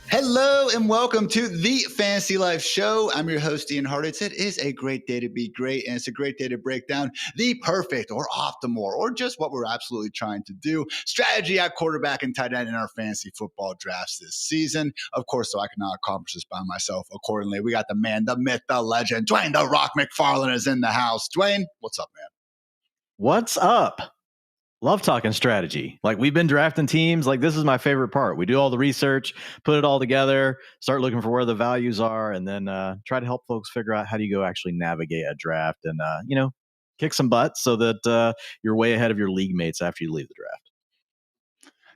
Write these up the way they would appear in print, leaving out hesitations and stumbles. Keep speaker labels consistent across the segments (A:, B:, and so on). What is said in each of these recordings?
A: Hello and welcome to the Fantasy Life Show. I'm your host, Ian Hartitz. It is a great day to be great, and it's a great day to break down the perfect or optimal or just what we're absolutely trying to do strategy at quarterback and tight end in our fantasy football drafts this season. Of course, so I cannot accomplish this by myself. Accordingly, we got the man, the myth, the legend, Dwain "The Rock" McFarland is in the house. Dwain, what's up, man?
B: What's up? Love talking strategy. Like, we've been drafting teams. Like, this is my favorite part. We do all the research, put it all together, start looking for where the values are, and then try to help folks figure out how do you go actually navigate a draft and, kick some butt so that you're way ahead of your league mates after you leave the draft.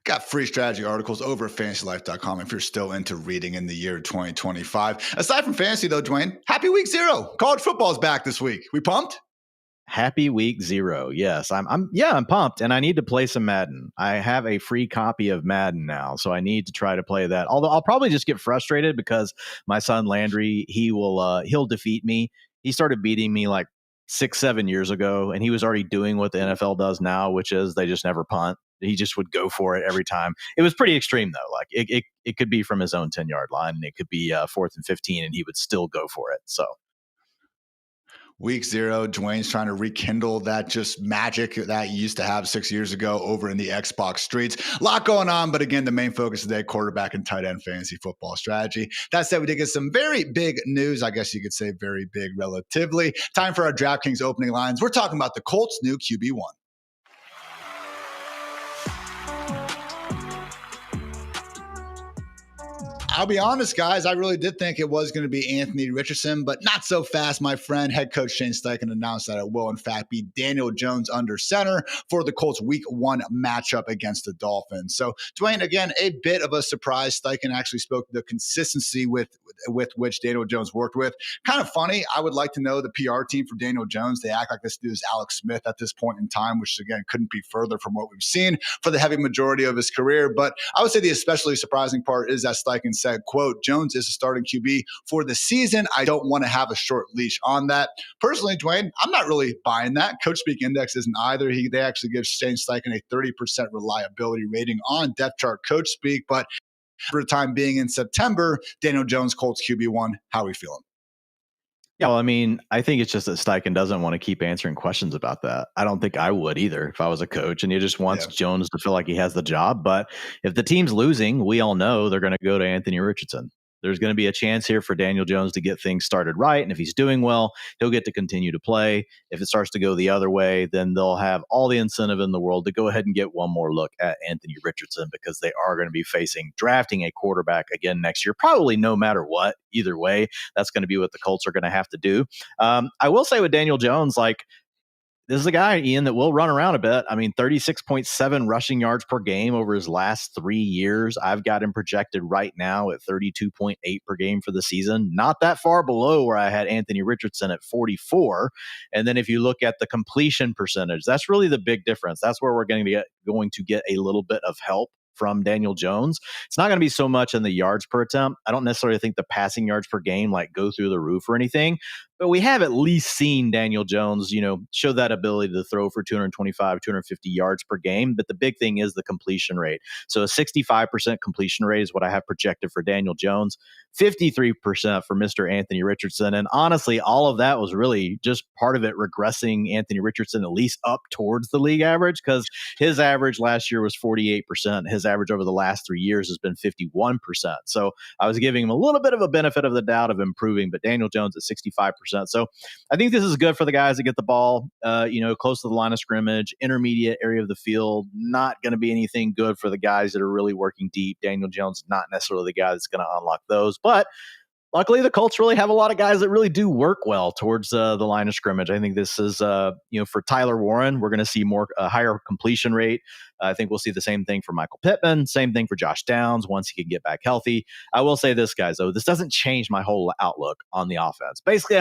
A: Got free strategy articles over at fantasylife.com if you're still into reading in the year 2025. Aside from fantasy, though, Dwain, happy week 0. College football is back this week. We pumped?
B: Happy week 0. Yes, I'm pumped, and I need to play some Madden. I have a free copy of Madden now, so I need to try to play that. Although I'll probably just get frustrated because my son Landry, he'll defeat me. He started beating me like 6-7 years ago, and he was already doing what the NFL does now, which is they just never punt. He just would go for it every time. It was pretty extreme though. Like it could be from his own 10-yard line, and it could be 4th and 15, and he would still go for it. So.
A: Week 0, Dwayne's trying to rekindle that just magic that he used to have 6 years ago over in the Xbox streets. A lot going on, but again, the main focus today, quarterback and tight end fantasy football strategy. That said, we did get some very big news. I guess you could say very big relatively. Time for our DraftKings opening lines. We're talking about the Colts' new QB1. I'll be honest, guys, I really did think it was going to be Anthony Richardson, but not so fast, my friend. Head coach Shane Steichen announced that it will, in fact, be Daniel Jones under center for the Colts' Week 1 matchup against the Dolphins. So, Dwayne, again, a bit of a surprise. Steichen actually spoke to the consistency with which Daniel Jones worked with. Kind of funny. I would like to know the PR team for Daniel Jones. They act like this dude is Alex Smith at this point in time, which, again, couldn't be further from what we've seen for the heavy majority of his career. But I would say the especially surprising part is that Steichen said, quote, Jones is a starting QB for the season. I don't want to have a short leash on that. Personally, Dwayne, I'm not really buying that. Coach Speak Index isn't either. They actually give Shane Steichen a 30% reliability rating on Depth Chart Coach Speak. But for the time being in September, Daniel Jones, Colts QB1, how are we feeling?
B: Yeah, well, I mean, I think it's just that Steichen doesn't want to keep answering questions about that. I don't think I would either if I was a coach, and he just wants Jones to feel like he has the job. But if the team's losing, we all know they're going to go to Anthony Richardson. There's going to be a chance here for Daniel Jones to get things started right. And if he's doing well, he'll get to continue to play. If it starts to go the other way, then they'll have all the incentive in the world to go ahead and get one more look at Anthony Richardson, because they are going to be drafting a quarterback again next year, probably no matter what. Either way, that's going to be what the Colts are going to have to do. I will say with Daniel Jones, like, this is a guy, Ian, that will run around a bit. I mean, 36.7 rushing yards per game over his last 3 years. I've got him projected right now at 32.8 per game for the season. Not that far below where I had Anthony Richardson at 44. And then if you look at the completion percentage, that's really the big difference. That's where we're going to get a little bit of help from Daniel Jones. It's not going to be so much in the yards per attempt. I don't necessarily think the passing yards per game like go through the roof or anything, but we have at least seen Daniel Jones, show that ability to throw for 225, 250 yards per game. But the big thing is the completion rate. So a 65% completion rate is what I have projected for Daniel Jones, 53% for Mr. Anthony Richardson. And honestly, all of that was really just part of it regressing Anthony Richardson at least up towards the league average, because his average last year was 48%. His average over the last 3 years has been 51%. So I was giving him a little bit of a benefit of the doubt of improving, but Daniel Jones at 65%. So I think this is good for the guys that get the ball, close to the line of scrimmage, intermediate area of the field. Not going to be anything good for the guys that are really working deep. Daniel Jones is not necessarily the guy that's going to unlock those, but luckily, the Colts really have a lot of guys that really do work well towards the line of scrimmage. I think this is, for Tyler Warren, we're going to see a higher completion rate. I think we'll see the same thing for Michael Pittman, same thing for Josh Downs once he can get back healthy. I will say this, guys, though, this doesn't change my whole outlook on the offense. Basically,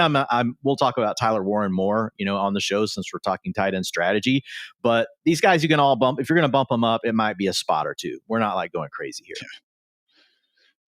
B: we'll talk about Tyler Warren more, on the show since we're talking tight end strategy. But these guys, you can all bump. If you're going to bump them up, it might be a spot or two. We're not like going crazy here.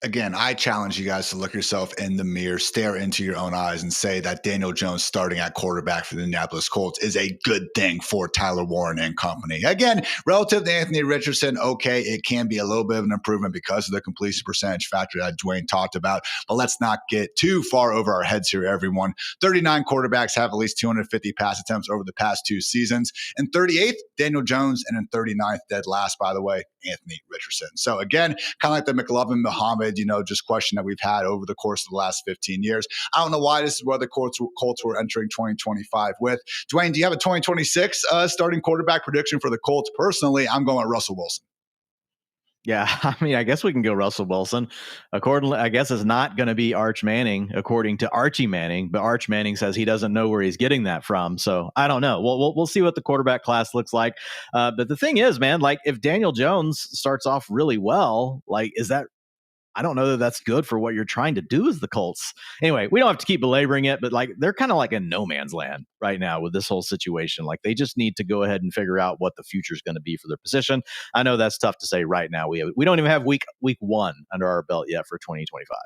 A: Again, I challenge you guys to look yourself in the mirror, stare into your own eyes, and say that Daniel Jones starting at quarterback for the Indianapolis Colts is a good thing for Tyler Warren and company. Again, relative to Anthony Richardson, okay, it can be a little bit of an improvement because of the completion percentage factor that Dwain talked about, but let's not get too far over our heads here, everyone. 39 quarterbacks have at least 250 pass attempts over the past 2 seasons. In 38th, Daniel Jones, and in 39th, dead last, by the way, Anthony Richardson. So again, kind of like the McLovin-Muhammad, just question that we've had over the course of the last 15 years. I don't know why this is where the Colts were entering 2025 with. Dwain, do you have a 2026 starting quarterback prediction for the Colts? Personally, I'm going with Russell Wilson.
B: Yeah, I guess we can go Russell Wilson. Accordingly, I guess it's not going to be Arch Manning, according to Archie Manning, but Arch Manning says he doesn't know where he's getting that from. So I don't know. We'll see what the quarterback class looks like. But the thing is, man, like if Daniel Jones starts off really well, I don't know that that's good for what you're trying to do as the Colts. Anyway, we don't have to keep belaboring it, but they're kind of like in no man's land right now with this whole situation. They just need to go ahead and figure out what the future is going to be for their position. I know that's tough to say right now. We don't even have week 1 under our belt yet for 2025.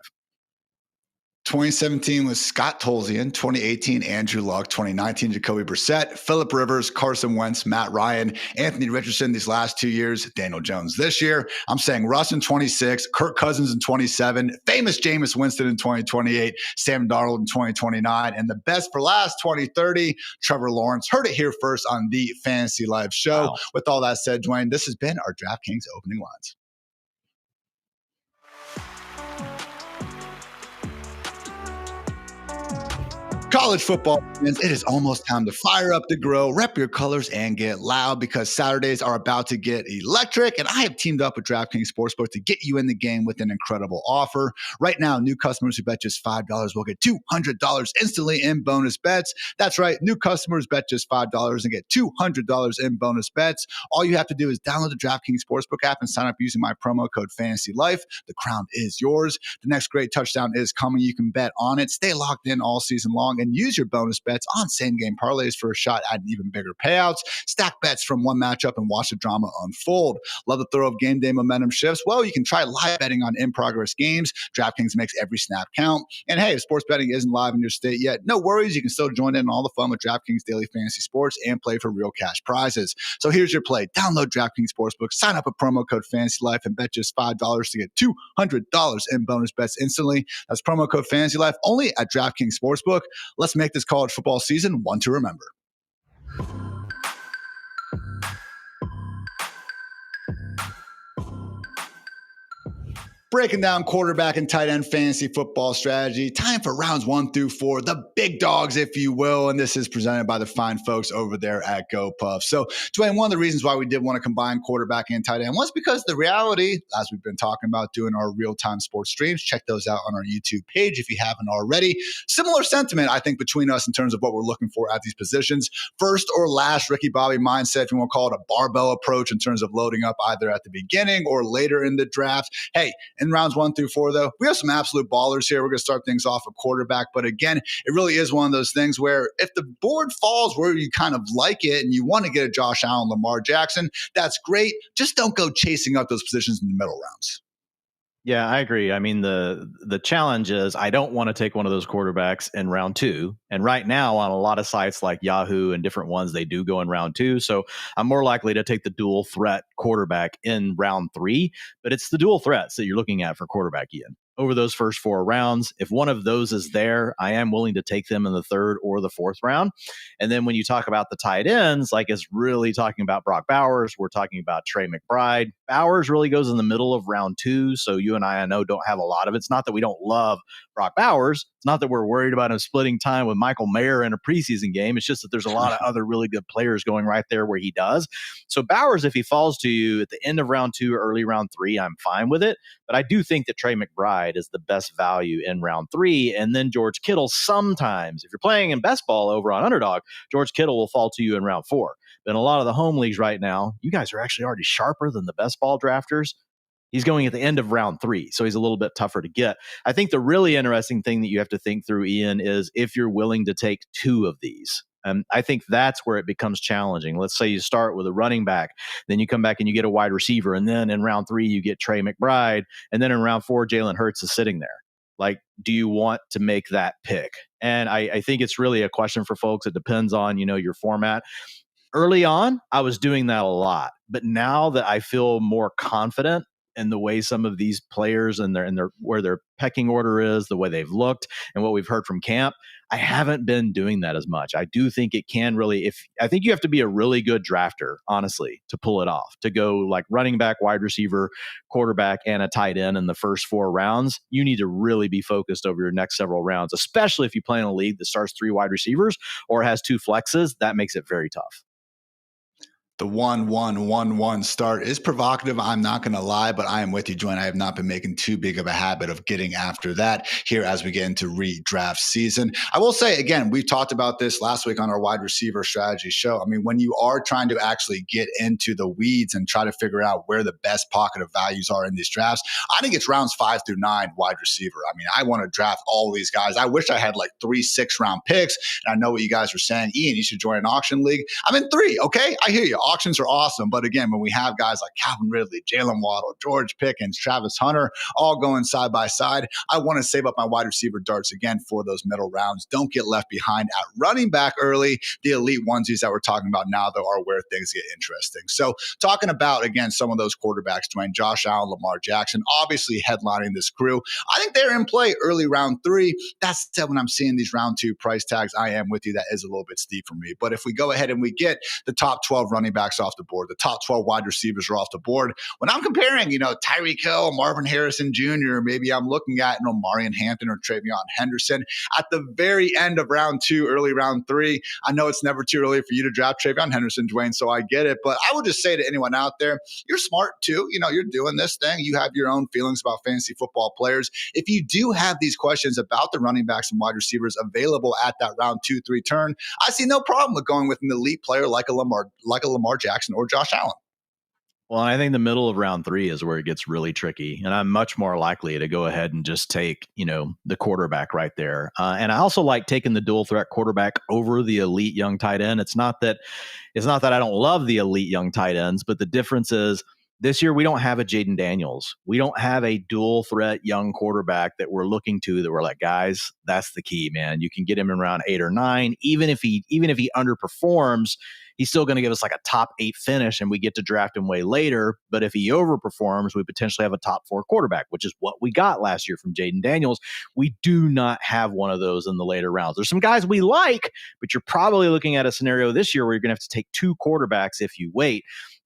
A: 2017 was Scott Tolzien, 2018 Andrew Luck, 2019 Jacoby Brissett, Phillip Rivers, Carson Wentz, Matt Ryan, Anthony Richardson these last 2 years, Daniel Jones this year. I'm saying Russ in 26, Kirk Cousins in 27, famous Jameis Winston in 2028, Sam Darnold in 2029, and the best for last 2030, Trevor Lawrence. Heard it here first on the Fantasy Live show. Wow. With all that said, Dwain, this has been our DraftKings opening lines. College football fans, it is almost time to fire up the grill, rep your colors, and get loud because Saturdays are about to get electric. And I have teamed up with DraftKings Sportsbook to get you in the game with an incredible offer. Right now, new customers who bet just $5 will get $200 instantly in bonus bets. That's right. New customers bet just $5 and get $200 in bonus bets. All you have to do is download the DraftKings Sportsbook app and sign up using my promo code FANTASYLIFE. The crown is yours. The next great touchdown is coming. You can bet on it. Stay locked in all season long and use your bonus bets on same-game parlays for a shot at even bigger payouts. Stack bets from one matchup and watch the drama unfold. Love the throw of game day momentum shifts? Well, you can try live betting on in-progress games. DraftKings makes every snap count. And hey, if sports betting isn't live in your state yet, no worries. You can still join in on all the fun with DraftKings Daily Fantasy Sports and play for real cash prizes. So here's your play. Download DraftKings Sportsbook, sign up with promo code FANTASYLIFE, and bet just $5 to get $200 in bonus bets instantly. That's promo code FANTASYLIFE only at DraftKings Sportsbook. Let's make this college football season one to remember. Breaking down quarterback and tight end fantasy football strategy. Time for rounds 1 through 4, the big dogs, if you will. And this is presented by the fine folks over there at GoPuff. So, Dwain, one of the reasons why we did want to combine quarterback and tight end was because the reality, as we've been talking about doing our real-time sports streams, check those out on our YouTube page if you haven't already. Similar sentiment, I think, between us in terms of what we're looking for at these positions. First or last Ricky Bobby mindset, if you want to call it a barbell approach in terms of loading up either at the beginning or later in the draft. Hey, in rounds 1 through 4, though. We have some absolute ballers here. We're going to start things off at quarterback. But again, it really is one of those things where if the board falls where you kind of like it and you want to get a Josh Allen, Lamar Jackson, that's great. Just don't go chasing up those positions in the middle rounds.
B: Yeah, I agree. I mean, the challenge is I don't want to take one of those quarterbacks in round 2. And right now on a lot of sites like Yahoo and different ones, they do go in round 2. So I'm more likely to take the dual threat quarterback in round 3. But it's the dual threats that you're looking at for quarterback, Ian. Over those first 4 rounds, if one of those is there, I am willing to take them in the 3rd or the 4th round. And then when you talk about the tight ends, like it's really talking about Brock Bowers, we're talking about Trey McBride. Bowers really goes in the middle of round 2. So you and I know, don't have a lot of it. It's not that we don't love Brock Bowers. It's not that we're worried about him splitting time with Michael Mayer in a preseason game. It's just that there's a lot of other really good players going right there where he does. So Bowers, if he falls to you at the end of round 2, early round 3, I'm fine with it. But I do think that Trey McBride is the best value in round 3. And then George Kittle, sometimes, if you're playing in best ball over on Underdog, George Kittle will fall to you in round 4. But in a lot of the home leagues right now, you guys are actually already sharper than the best ball drafters. He's going at the end of round 3, so he's a little bit tougher to get. I think the really interesting thing that you have to think through, Ian, is if you're willing to take 2 of these. I think that's where it becomes challenging. Let's say you start with a running back, then you come back and you get a wide receiver, and then in round 3 you get Trey McBride, and then in round 4 Jalen Hurts is sitting there. Like, do you want to make that pick? And I think it's really a question for folks. It depends on, your format. Early on, I was doing that a lot, but now that I feel more confident in the way some of these players and their where their pecking order is, the way they've looked, and what we've heard from camp, I haven't been doing that as much. I do think it can really, I think you have to be a really good drafter, honestly, to pull it off, to go like running back, wide receiver, quarterback, and a tight end in the first 4 rounds. You need to really be focused over your next several rounds, especially if you play in a league that starts 3 wide receivers or has 2 flexes. That makes it very tough.
A: The 1-1-1-1 start is provocative. I'm not going to lie, but I am with you, Dwain. I have not been making too big of a habit of getting after that here as we get into redraft season. I will say, again, we've talked about this last week on our wide receiver strategy show. I mean, when you are trying to actually get into the weeds and try to figure out where the best pocket of values are in these drafts, I think it's rounds 5 through 9 wide receiver. I mean, I want to draft all these guys. I wish I had like 3 6-round picks. And I know what you guys are saying. Ian, you should join an auction league. I'm in 3. Okay. I hear you. Auctions are awesome. But again, when we have guys like Calvin Ridley, Jalen Waddle, George Pickens, Travis Hunter, all going side by side, I want to save up my wide receiver darts again for those middle rounds. Don't get left behind at running back early. The elite onesies that we're talking about now, though, are where things get interesting. So talking about, again, some of those quarterbacks, Dwain, Josh Allen, Lamar Jackson, obviously headlining this crew. I think they're in play early round 3. That's when I'm seeing these round 2 price tags. I am with you. That is a little bit steep for me. But if we go ahead and we get the top 12 running backs off the board, the top 12 wide receivers are off the board. When I'm comparing, Tyreek Hill, Marvin Harrison Jr., maybe I'm looking at, Marion Hampton or Travion Henderson at the very end of round 2, early round 3. I know it's never too early for you to draft Travion Henderson, Dwain, so I get it. But I would just say to anyone out there, you're smart too. You're doing this thing. You have your own feelings about fantasy football players. If you do have these questions about the running backs and wide receivers available at that round 2-3 turn, I see no problem with going with an elite player like a Lamar Jackson or Josh Allen.
B: Well, I think the middle of round 3 is where it gets really tricky. And I'm much more likely to go ahead and just take, the quarterback right there. And I also like taking the dual threat quarterback over the elite young tight end. It's not that I don't love the elite young tight ends, but the difference is this year we don't have a Jaden Daniels. We don't have a dual threat young quarterback that we're looking to that we're like, guys, that's the key, man. You can get him in round 8 or 9. Even if he underperforms, he's still going to give us like a top 8 finish and we get to draft him way later. But if he overperforms, we potentially have a top 4 quarterback, which is what we got last year from Jaden Daniels. We do not have one of those in the later rounds. There's some guys we like, but you're probably looking at a scenario this year where you're going to have to take 2 quarterbacks if you wait.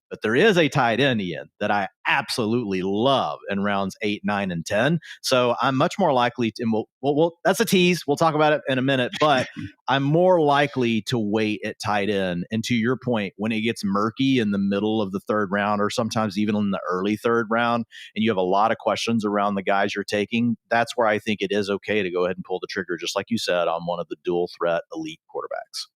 B: But there is a tight end, Ian, that I absolutely love in rounds 8, 9, and 10. So I'm much more likely to, and we'll that's a tease. We'll talk about it in a minute, but I'm more likely to wait at tight end. And to your point, when it gets murky in the middle of the 3rd round, or sometimes even in the early 3rd round, and you have a lot of questions around the guys you're taking, that's where I think it is okay to go ahead and pull the trigger, just like you said, on one of the dual threat elite quarterbacks.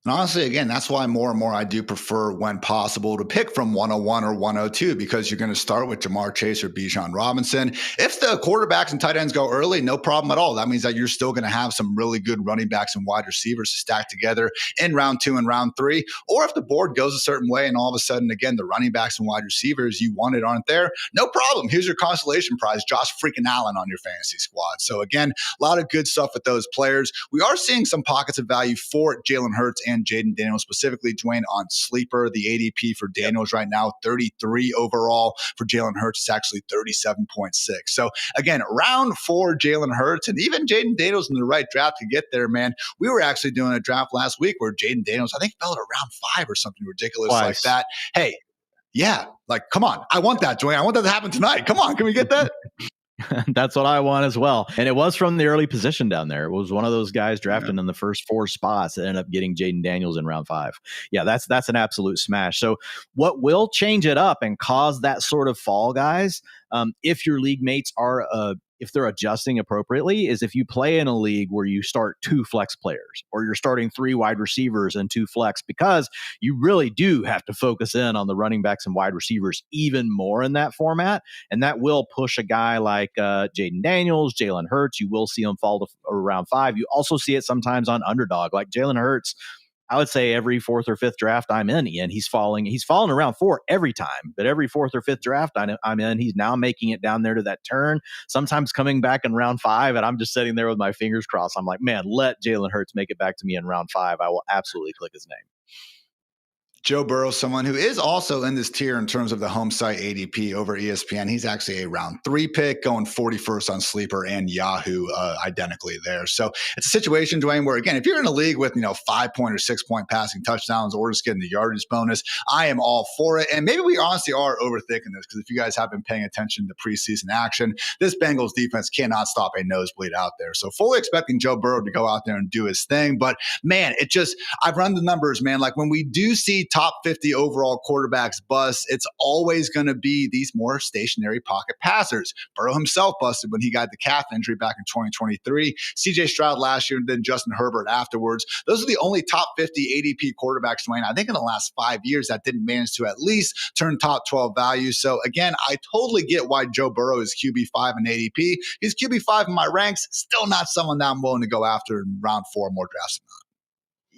A: And honestly, again, that's why more and more I do prefer, when possible, to pick from 101 or 102, because you're going to start with Jamar Chase or Bijan Robinson. If the quarterbacks and tight ends go early, no problem at all. That means that you're still going to have some really good running backs and wide receivers to stack together in round 2 and round 3. Or if the board goes a certain way and all of a sudden, again, the running backs and wide receivers you wanted aren't there, no problem. Here's your consolation prize, Josh freaking Allen on your fantasy squad. So again, a lot of good stuff with those players. We are seeing some pockets of value for Jalen Hurts and Jaden Daniels, specifically Dwayne on Sleeper. The ADP for Daniels right now, 33 overall. For Jalen Hurts, it's actually 37.6. So again, round 4, Jalen Hurts, and even Jaden Daniels in the right draft to get there, man. We were actually doing a draft last week where Jaden Daniels, I think, fell at round 5 or something ridiculous like that. Hey, yeah, like, come on. I want that, Dwayne. I want that to happen tonight. Come on. Can we get that?
B: That's what I want as well. And it was from the early position down there. It was one of those guys drafted in the first 4 spots that ended up getting Jaden Daniels in round 5. Yeah, that's an absolute smash. So what will change it up and cause that sort of fall, guys, if your league mates are if they're adjusting appropriately, is if you play in a league where you start 2 flex players, or you're starting 3 wide receivers and 2 flex, because you really do have to focus in on the running backs and wide receivers even more in that format. And that will push a guy like Jaden Daniels, Jalen Hurts. You will see him fall to around 5. You also see it sometimes on underdog, like Jalen Hurts. I would say every 4th or 5th draft I'm in, Ian, he's fallen around 4 every time, but every 4th or 5th draft I'm in, he's now making it down there to that turn, sometimes coming back in round 5. And I'm just sitting there with my fingers crossed. I'm like, man, let Jalen Hurts make it back to me in round 5. I will absolutely click his name.
A: Joe Burrow, someone who is also in this tier in terms of the home site ADP over ESPN. He's actually a round 3 pick, going 41st on Sleeper and Yahoo identically there. So it's a situation, Dwayne, where, again, if you're in a league with, 5-point or 6-point passing touchdowns, or just getting the yardage bonus, I am all for it. And maybe we honestly are overthinking this, because if you guys have been paying attention to preseason action, this Bengals defense cannot stop a nosebleed out there. So fully expecting Joe Burrow to go out there and do his thing. But man, I've run the numbers, man. Like, when we do see top 50 overall quarterbacks bust, it's always going to be these more stationary pocket passers. Burrow himself busted when he got the calf injury back in 2023. CJ Stroud last year, and then Justin Herbert afterwards. Those are the only top 50 ADP quarterbacks, Dwayne, I think, in the last 5 years that didn't manage to at least turn top 12 value. So again, I totally get why Joe Burrow is QB5 in ADP. He's QB5 in my ranks. Still not someone that I'm willing to go after in round 4 more drafts.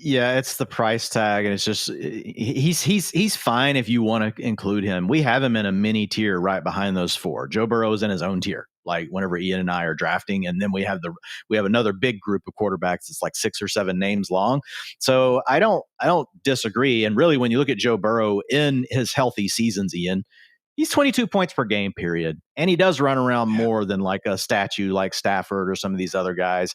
B: Yeah, it's the price tag, and it's just he's fine if you want to include him. We have him in a mini tier right behind those 4. Joe Burrow is in his own tier, like whenever Ian and I are drafting, and then we have another big group of quarterbacks. It's like 6 or 7 names long. So I don't disagree. And really, when you look at Joe Burrow in his healthy seasons, Ian, he's 22 points per game, period. And he does run around more than like a statue like Stafford or some of these other guys.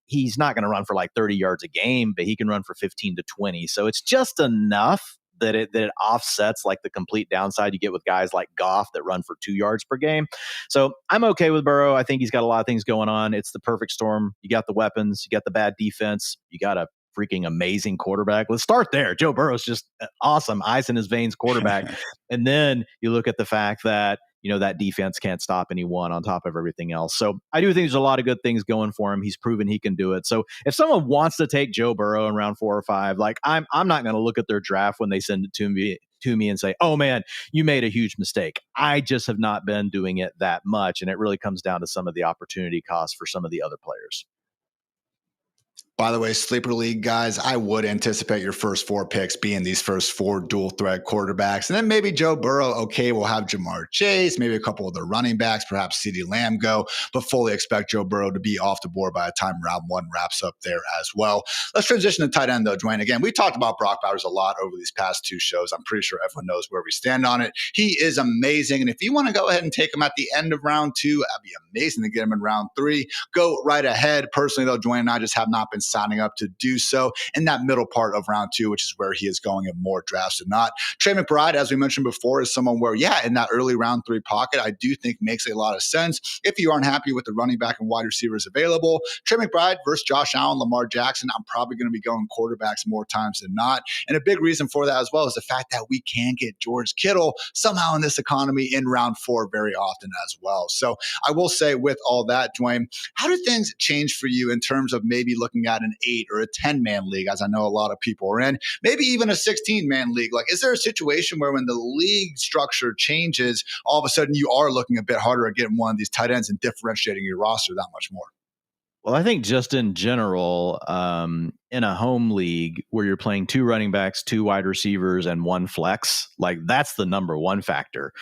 B: He's not going to run for like 30 yards a game, but he can run for 15 to 20. So it's just enough that it offsets like the complete downside you get with guys like Goff that run for 2 yards per game. So I'm okay with Burrow. I think he's got a lot of things going on. It's the perfect storm. You got the weapons, you got the bad defense, you got a freaking amazing quarterback. Let's start there. Joe Burrow's just awesome, ice in his veins quarterback. And then you look at the fact that, that defense can't stop anyone on top of everything else. So I do think there's a lot of good things going for him. He's proven he can do it. So if someone wants to take Joe Burrow in round 4 or 5, like I'm not going to look at their draft when they send it to me and say, oh man, you made a huge mistake. I just have not been doing it that much. And it really comes down to some of the opportunity costs for some of the other players.
A: By the way, Sleeper League guys, I would anticipate your first 4 picks being these first 4 dual threat quarterbacks. And then maybe Joe Burrow, okay, we'll have Jamar Chase, maybe a couple of the running backs, perhaps CeeDee Lamb go, but fully expect Joe Burrow to be off the board by the time round 1 wraps up there as well. Let's transition to tight end though, Dwayne. Again, we talked about Brock Bowers a lot over these past 2 shows. I'm pretty sure everyone knows where we stand on it. He is amazing. And if you want to go ahead and take him at the end of round 2, that'd be amazing to get him in round 3. Go right ahead. Personally though, Dwayne and I just have not been signing up to do so in that middle part of round 2, which is where he is going in more drafts than not. Trey McBride, as we mentioned before, is someone where, in that early round 3 pocket, I do think makes a lot of sense. If you aren't happy with the running back and wide receivers available, Trey McBride versus Josh Allen, Lamar Jackson, I'm probably going to be going quarterbacks more times than not. And a big reason for that as well is the fact that we can get George Kittle somehow in this economy in round 4 very often as well. So I will say with all that, Dwayne, how do things change for you in terms of maybe looking at an 8 or a 10-man league, as I know a lot of people are in, maybe even a 16-man league. Like, is there a situation where when the league structure changes, all of a sudden you are looking a bit harder at getting one of these tight ends and differentiating your roster that much more?
B: Well, I think just in general, in a home league where you're playing 2 running backs, 2 wide receivers, and 1 flex, like that's the number one factor.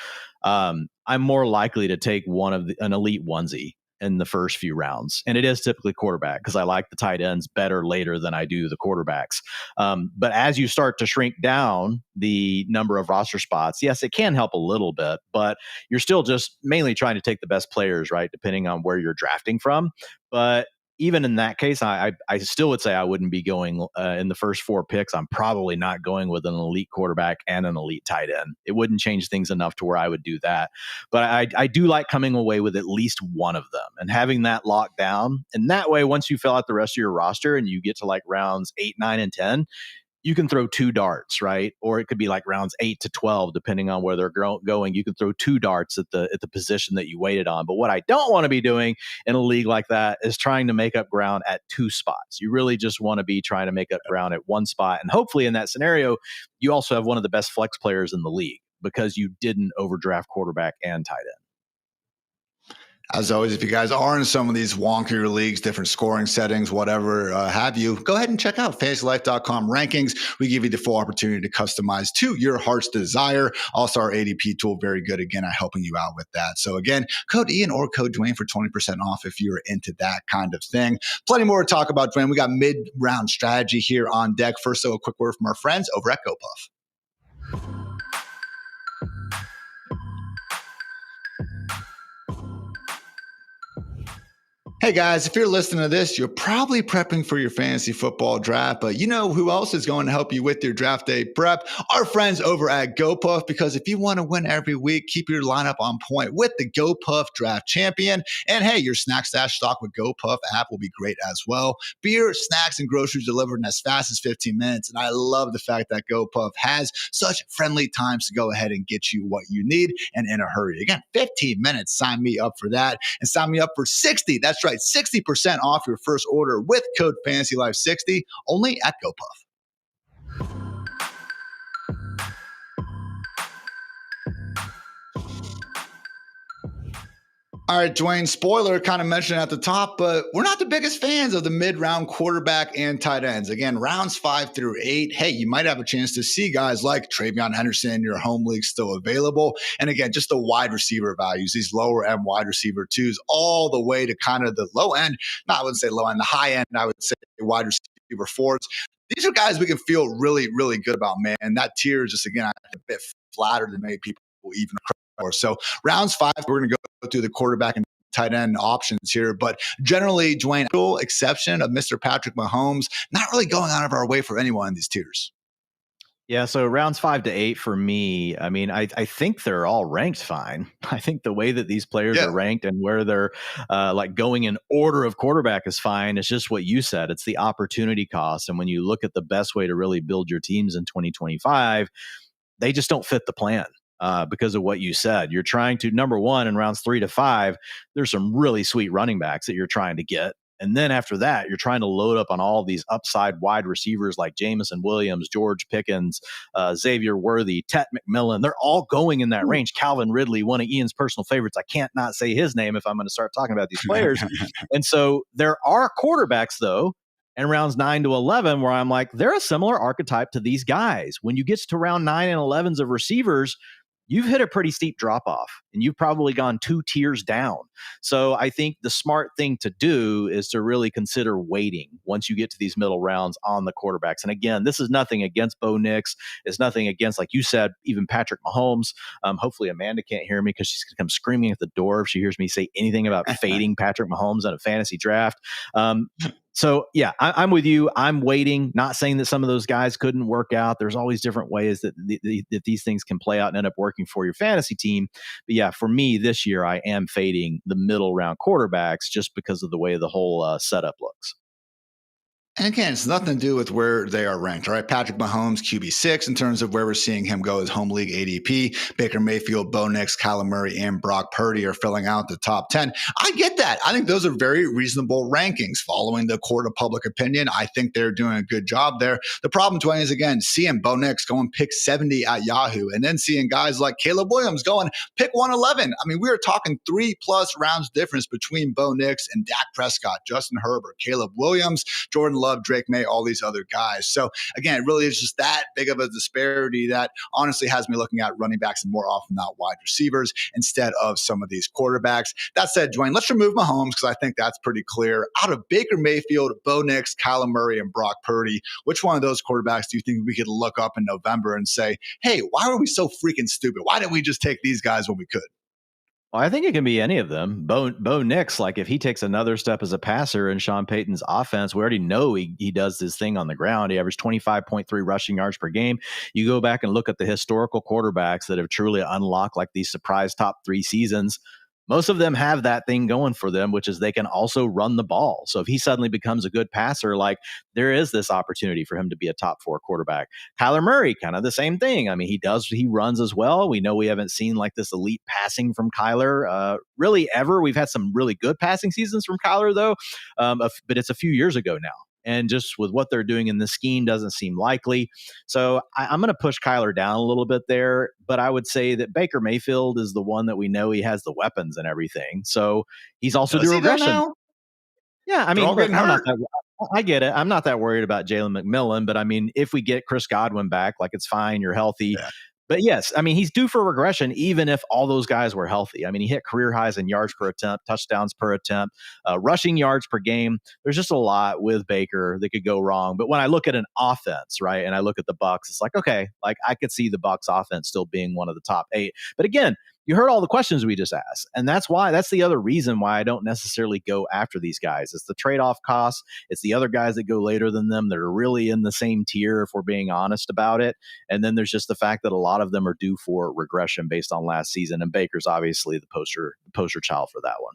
B: I'm more likely to take an elite onesie in the first few rounds. And it is typically quarterback because I like the tight ends better later than I do the quarterbacks. But as you start to shrink down the number of roster spots, yes, it can help a little bit, but you're still just mainly trying to take the best players, right? Depending on where you're drafting from. But even in that case, I still would say I wouldn't be going in the first 4 picks. I'm probably not going with an elite quarterback and an elite tight end. It wouldn't change things enough to where I would do that. But I do like coming away with at least one of them and having that locked down. And that way, once you fill out the rest of your roster and you get to like rounds 8, 9, and 10, you can throw 2 darts, right? Or it could be like rounds 8 to 12, depending on where they're going. You can throw 2 darts at the position that you waited on. But what I don't want to be doing in a league like that is trying to make up ground at 2 spots. You really just want to be trying to make up ground at 1 spot. And hopefully in that scenario, you also have one of the best flex players in the league because you didn't overdraft quarterback and tight end.
A: As always, if you guys are in some of these wonkier leagues, different scoring settings, whatever have you, go ahead and check out fantasylife.com rankings. We give you the full opportunity to customize to your heart's desire. Also, our ADP tool, very good, again, at helping you out with that. So again, code Ian or code Dwain for 20% off if you're into that kind of thing. Plenty more to talk about, Dwain. We got mid-round strategy here on deck. First, though, a quick word from our friends over at GoPuff. Hey guys, if you're listening to this, you're probably prepping for your fantasy football draft, but you know who else is going to help you with your draft day prep? Our friends over at GoPuff, because if you want to win every week, keep your lineup on point with the GoPuff Draft Champion. And hey, your snack stash stock with GoPuff app will be great as well. Beer, snacks, and groceries delivered in as fast as 15 minutes. And I love the fact that GoPuff has such friendly times to go ahead and get you what you need and in a hurry. Again, 15 minutes, sign me up for that and sign me up for 60. That's right. 60% off your first order with code FANTASYLIFE60 only at GoPuff. All right, Dwain, spoiler, kind of mentioned at the top, but we're not the biggest fans of the mid-round quarterback and tight ends. Again, rounds 5 through 8, hey, you might have a chance to see guys like Travion Henderson in your home league still available. And again, just the wide receiver values, these lower end wide receiver 2s, all the way to kind of the low end, I wouldn't say low end, the high end, I would say wide receiver 4s. These are guys we can feel really, really good about, man. And that tier is just, again, a bit flatter than many people even or so. Rounds 5, we're going to go through the quarterback and tight end options here, but generally, Dwain, exception of Mr. Patrick Mahomes, not really going out of our way for anyone in these tiers.
B: Yeah, so rounds 5 to 8 for me, I mean, I think they're all ranked fine. I think the way that these players are ranked and where they're like going in order of quarterback is fine. It's just what you said. It's the opportunity cost. And when you look at the best way to really build your teams in 2025, they just don't fit the plan. Because of what you said. You're trying to, number one, in rounds 3 to 5, there's some really sweet running backs that you're trying to get. And then after that, you're trying to load up on all these upside wide receivers like Jameson Williams, George Pickens, Xavier Worthy, Tet McMillan. They're all going in that range. Calvin Ridley, one of Ian's personal favorites. I can't not say his name if I'm going to start talking about these players. And so there are quarterbacks, though, in rounds 9 to 11, where I'm like, they're a similar archetype to these guys. When you get to round 9 and 11s of receivers, you've hit a pretty steep drop off and you've probably gone 2 tiers down. So I think the smart thing to do is to really consider waiting once you get to these middle rounds on the quarterbacks. And again, this is nothing against Bo Nix. It's nothing against, like you said, even Patrick Mahomes. Hopefully Amanda can't hear me because she's going to come screaming at the door if she hears me say anything about fading Patrick Mahomes in a fantasy draft. So, yeah, I'm with you. I'm waiting, not saying that some of those guys couldn't work out. There's always different ways that these things can play out and end up working for your fantasy team. But, yeah, for me this year, I am fading the middle round quarterbacks just because of the way the whole setup looks.
A: And again, it's nothing to do with where they are ranked. All right. Patrick Mahomes, QB6, in terms of where we're seeing him go as home league ADP. Baker Mayfield, Bo Nix, Kyler Murray, and Brock Purdy are filling out the top 10. I get that. I think those are very reasonable rankings following the court of public opinion. I think they're doing a good job there. The problem, Dwayne, is again, seeing Bo Nix going pick 70 at Yahoo and then seeing guys like Caleb Williams going pick 111. I mean, we are talking 3+ rounds difference between Bo Nix and Dak Prescott, Justin Herbert, Caleb Williams, Jordan Love, Drake May, all these other guys. So again, it really is just that big of a disparity that honestly has me looking at running backs and more often not wide receivers instead of some of these quarterbacks. That said, Dwayne, let's remove Mahomes because I think that's pretty clear. Out of Baker Mayfield, Bo Nix, Kyler Murray, and Brock Purdy, which one of those quarterbacks do you think we could look up in November and say, hey, why were we so freaking stupid? Why didn't we just take these guys when we could?
B: Well, I think it can be any of them. Bo Nix, like if he takes another step as a passer in Sean Payton's offense, we already know he does this thing on the ground. He averaged 25.3 rushing yards per game. You go back and look at the historical quarterbacks that have truly unlocked like these surprise top 3 seasons. Most of them have that thing going for them, which is they can also run the ball. So if he suddenly becomes a good passer, like there is this opportunity for him to be a top 4 quarterback. Kyler Murray, kind of the same thing. I mean, he runs as well. We know we haven't seen like this elite passing from Kyler really ever. We've had some really good passing seasons from Kyler though, but it's a few years ago now. And just with what they're doing in the scheme doesn't seem likely. So I'm going to push Kyler down a little bit there. But I would say that Baker Mayfield is the one that we know he has the weapons and everything. So he's also doing regression. Yeah, I mean, look, I get it. I'm not that worried about Jalen McMillan. But I mean, if we get Chris Godwin back, like it's fine. You're healthy. Yeah. But yes, I mean, he's due for regression, even if all those guys were healthy. I mean, he hit career highs in yards per attempt, touchdowns per attempt, rushing yards per game. There's just a lot with Baker that could go wrong. But when I look at an offense, right, and I look at the Bucs, it's like, okay, like I could see the Bucs offense still being one of the top 8. But again, you heard all the questions we just asked. And that's the other reason why I don't necessarily go after these guys. It's the trade-off costs. It's the other guys that go later than them that are really in the same tier, if we're being honest about it. And then there's just the fact that a lot of them are due for regression based on last season. And Baker's obviously the poster child for that one.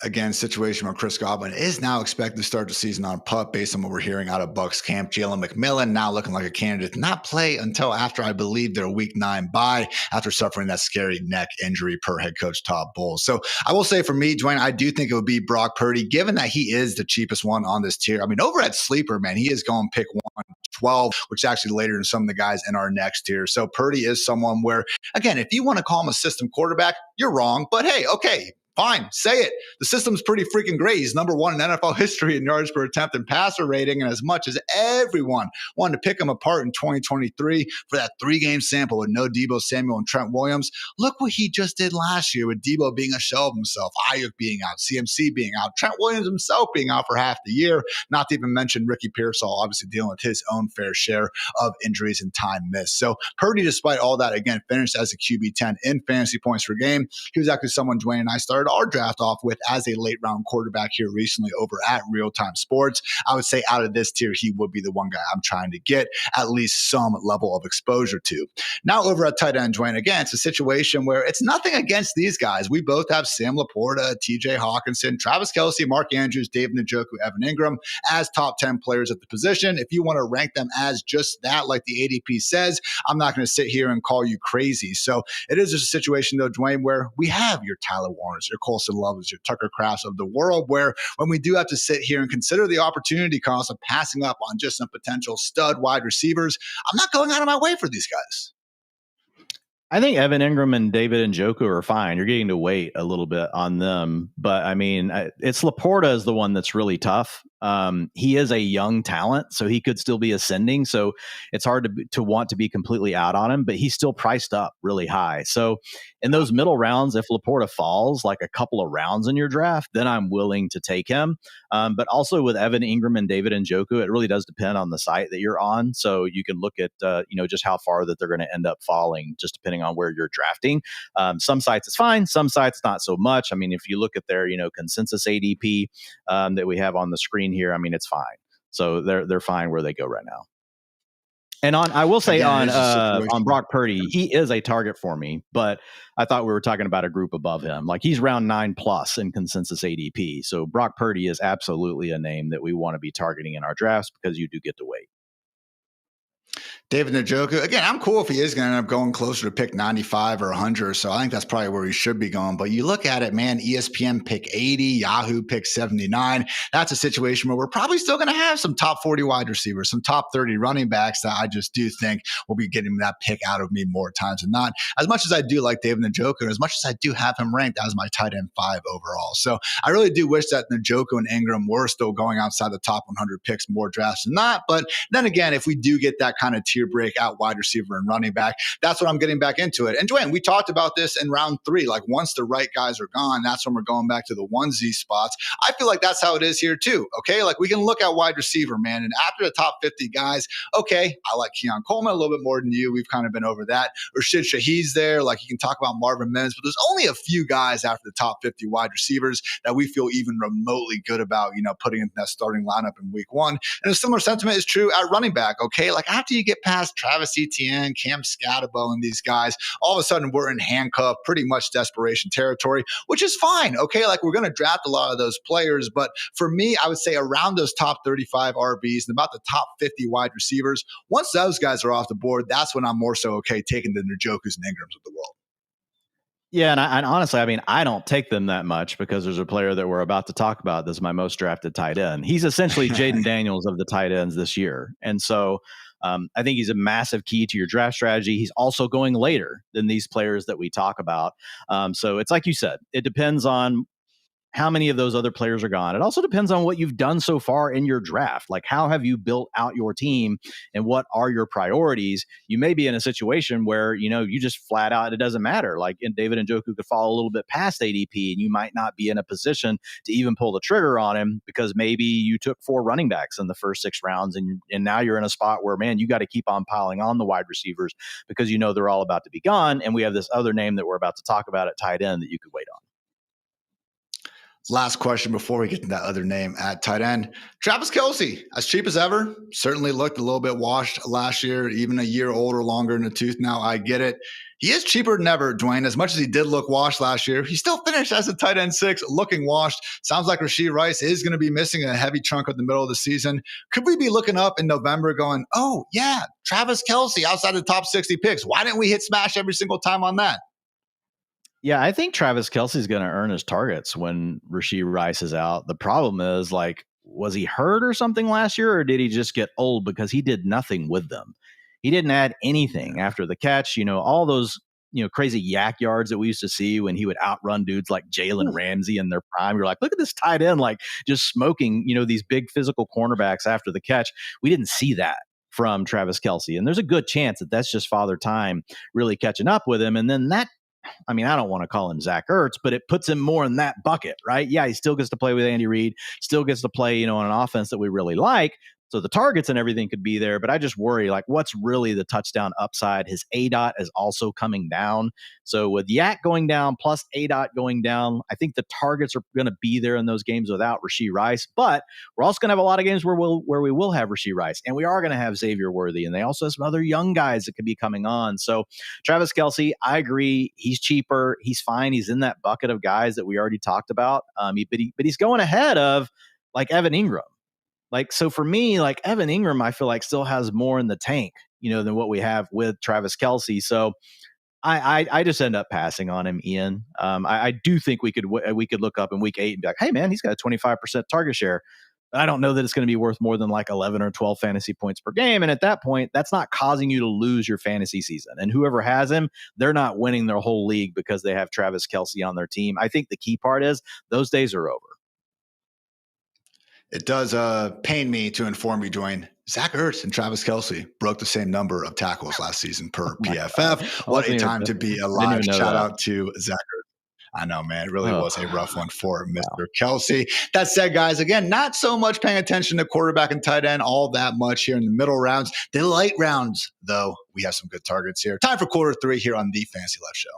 A: Again, situation where Chris Godwin is now expected to start the season on PUP based on what we're hearing out of Bucs camp. Jalen McMillan now looking like a candidate to not play until after, I believe, their week 9 bye after suffering that scary neck injury per head coach Todd Bowles. So I will say for me, Dwayne, I do think it would be Brock Purdy, given that he is the cheapest one on this tier. I mean, over at Sleeper, man, he is going pick 112, which is actually later than some of the guys in our next tier. So Purdy is someone where, again, if you want to call him a system quarterback, you're wrong. But hey, okay, fine, say it. The system's pretty freaking great. He's number 1 in NFL history in yards per attempt and passer rating. And as much as everyone wanted to pick him apart in 2023 for that 3-game sample with no Deebo Samuel and Trent Williams, look what he just did last year with Deebo being a shell of himself, Ayuk being out, CMC being out, Trent Williams himself being out for half the year, not to even mention Ricky Pearsall obviously dealing with his own fair share of injuries and time missed. So Purdy, despite all that, again, finished as a QB 10 in fantasy points per game. He was actually someone Dwayne and I started our draft off with as a late round quarterback here recently over at Real Time Sports. I would say out of this tier, he would be the one guy I'm trying to get at least some level of exposure to. Now over at tight end, Dwayne, again, it's a situation where it's nothing against these guys. We both have Sam Laporta, TJ Hawkinson, Travis Kelce, Mark Andrews, David Njoku, Evan Ingram as top 10 players at the position. If you want to rank them as just that, like the ADP says, I'm not going to sit here and call you crazy. So it is just a situation though, Dwayne, where we have your Tyler Warners, your Colson Lovers, your Tucker Crafts of the world, where when we do have to sit here and consider the opportunity cost of passing up on just some potential stud wide receivers, I'm not going out of my way for these guys.
B: I think Evan Ingram and David Njoku are fine. You're getting to wait a little bit on them. But, I mean, it's Laporta is the one that's really tough. He is a young talent, so he could still be ascending. So it's hard to want to be completely out on him, but he's still priced up really high. So in those middle rounds, if Laporta falls like a couple of rounds in your draft, then I'm willing to take him. But also with Evan Ingram and David Njoku, it really does depend on the site that you're on. So you can look at, just how far that they're going to end up falling, just depending on where you're drafting. Some sites it's fine. Some sites not so much. I mean, if you look at their, consensus ADP that we have on the screen here, I mean, it's fine. So they're fine where they go right now. And I will say
A: Again,
B: on Brock Purdy, he is a target for me, but I thought we were talking about a group above him. Like he's round 9+ in consensus ADP. So Brock Purdy is absolutely a name that we want to be targeting in our drafts because you do get to wait.
A: David Njoku, again, I'm cool if he is going to end up going closer to pick 95 or 100 or so. I think that's probably where he should be going. But you look at it, man, ESPN pick 80, Yahoo pick 79. That's a situation where we're probably still going to have some top 40 wide receivers, some top 30 running backs that I just do think will be getting that pick out of me more times than not. As much as I do like David Njoku, as much as I do have him ranked as my tight end 5 overall. So I really do wish that Njoku and Ingram were still going outside the top 100 picks more drafts than not. But then again, if we do get that kind of tier breakout wide receiver and running back, that's when I'm getting back into it. And Dwain, we talked about this in round 3. Like once the right guys are gone, that's when we're going back to the onesie spots. I feel like that's how it is here too. Okay. Like we can look at wide receiver, man. And after the top 50 guys, okay, I like Keon Coleman a little bit more than you. We've kind of been over that. Rashid Shaheed's there. Like you can talk about Marvin Mims, but there's only a few guys after the top 50 wide receivers that we feel even remotely good about, putting in that starting lineup in week 1. And a similar sentiment is true at running back. Okay. Like after you get past Travis Etienne, Cam Scatterbo, and these guys, all of a sudden we're in handcuff, pretty much desperation territory, which is fine. Okay. Like we're going to draft a lot of those players. But for me, I would say around those top 35 RBs and about the top 50 wide receivers, once those guys are off the board, that's when I'm more so okay taking the Njokus and Ingrams of the world.
B: Yeah, and honestly, I mean, I don't take them that much because there's a player that we're about to talk about that's my most drafted tight end. He's essentially Jaden Daniels of the tight ends this year. And so I think he's a massive key to your draft strategy. He's also going later than these players that we talk about. So it's like you said, it depends on how many of those other players are gone. It also depends on what you've done so far in your draft. Like, how have you built out your team and what are your priorities? You may be in a situation where, you just flat out, it doesn't matter. Like, and David Njoku could fall a little bit past ADP and you might not be in a position to even pull the trigger on him because maybe you took 4 running backs in the first 6 rounds and now you're in a spot where, man, you got to keep on piling on the wide receivers because they're all about to be gone. And we have this other name that we're about to talk about at tight end that you could wait on.
A: Last question before we get to that other name at tight end. Travis Kelce, as cheap as ever, certainly looked a little bit washed last year, even a year older, longer in the tooth now. I get it. He is cheaper than ever, Dwain. As much as he did look washed last year, he still finished as a tight end 6, looking washed. Sounds like Rashee Rice is going to be missing a heavy chunk of the middle of the season. Could we be looking up in November going, oh, yeah, Travis Kelce outside the top 60 picks? Why didn't we hit smash every single time on that?
B: Yeah, I think Travis Kelce is going to earn his targets when Rashee Rice is out. The problem is, was he hurt or something last year, or did he just get old because he did nothing with them? He didn't add anything after the catch. All those crazy yak yards that we used to see when he would outrun dudes like Jalen Ramsey in their prime. You're like, look at this tight end, just smoking these big physical cornerbacks after the catch. We didn't see that from Travis Kelce, and there's a good chance that that's just Father Time really catching up with him, and then that. I mean, I don't want to call him Zach Ertz, but it puts him more in that bucket, right? Yeah, he still gets to play with Andy Reid, still gets to play, on an offense that we really like. So the targets and everything could be there, but I just worry, what's really the touchdown upside? His ADOT is also coming down. So with Yak going down plus ADOT going down, I think the targets are going to be there in those games without Rashee Rice. But we're also going to have a lot of games where we will have Rashee Rice, and we are going to have Xavier Worthy, and they also have some other young guys that could be coming on. So Travis Kelce, I agree, he's cheaper, he's fine, he's in that bucket of guys that we already talked about. But he's going ahead of Evan Ingram. So for me, Evan Ingram, I feel like still has more in the tank, than what we have with Travis Kelce. So I just end up passing on him, Ian. I do think we could look up in week 8 and be like, hey man, he's got a 25% target share. I don't know that it's going to be worth more than 11 or 12 fantasy points per game. And at that point, that's not causing you to lose your fantasy season. And whoever has him, they're not winning their whole league because they have Travis Kelce on their team. I think the key part is those days are over.
A: It does pain me to inform you, Dwain. Zach Ertz and Travis Kelce broke the same number of tackles last season per PFF. What a time to be alive. Shout out to Zach Ertz. I know, man. It really was a rough one for Mr. Kelce. That said, guys, again, not so much paying attention to quarterback and tight end all that much here in the middle rounds. The late rounds, though, we have some good targets here. Time for quarter 3 here on the Fantasy Life Show.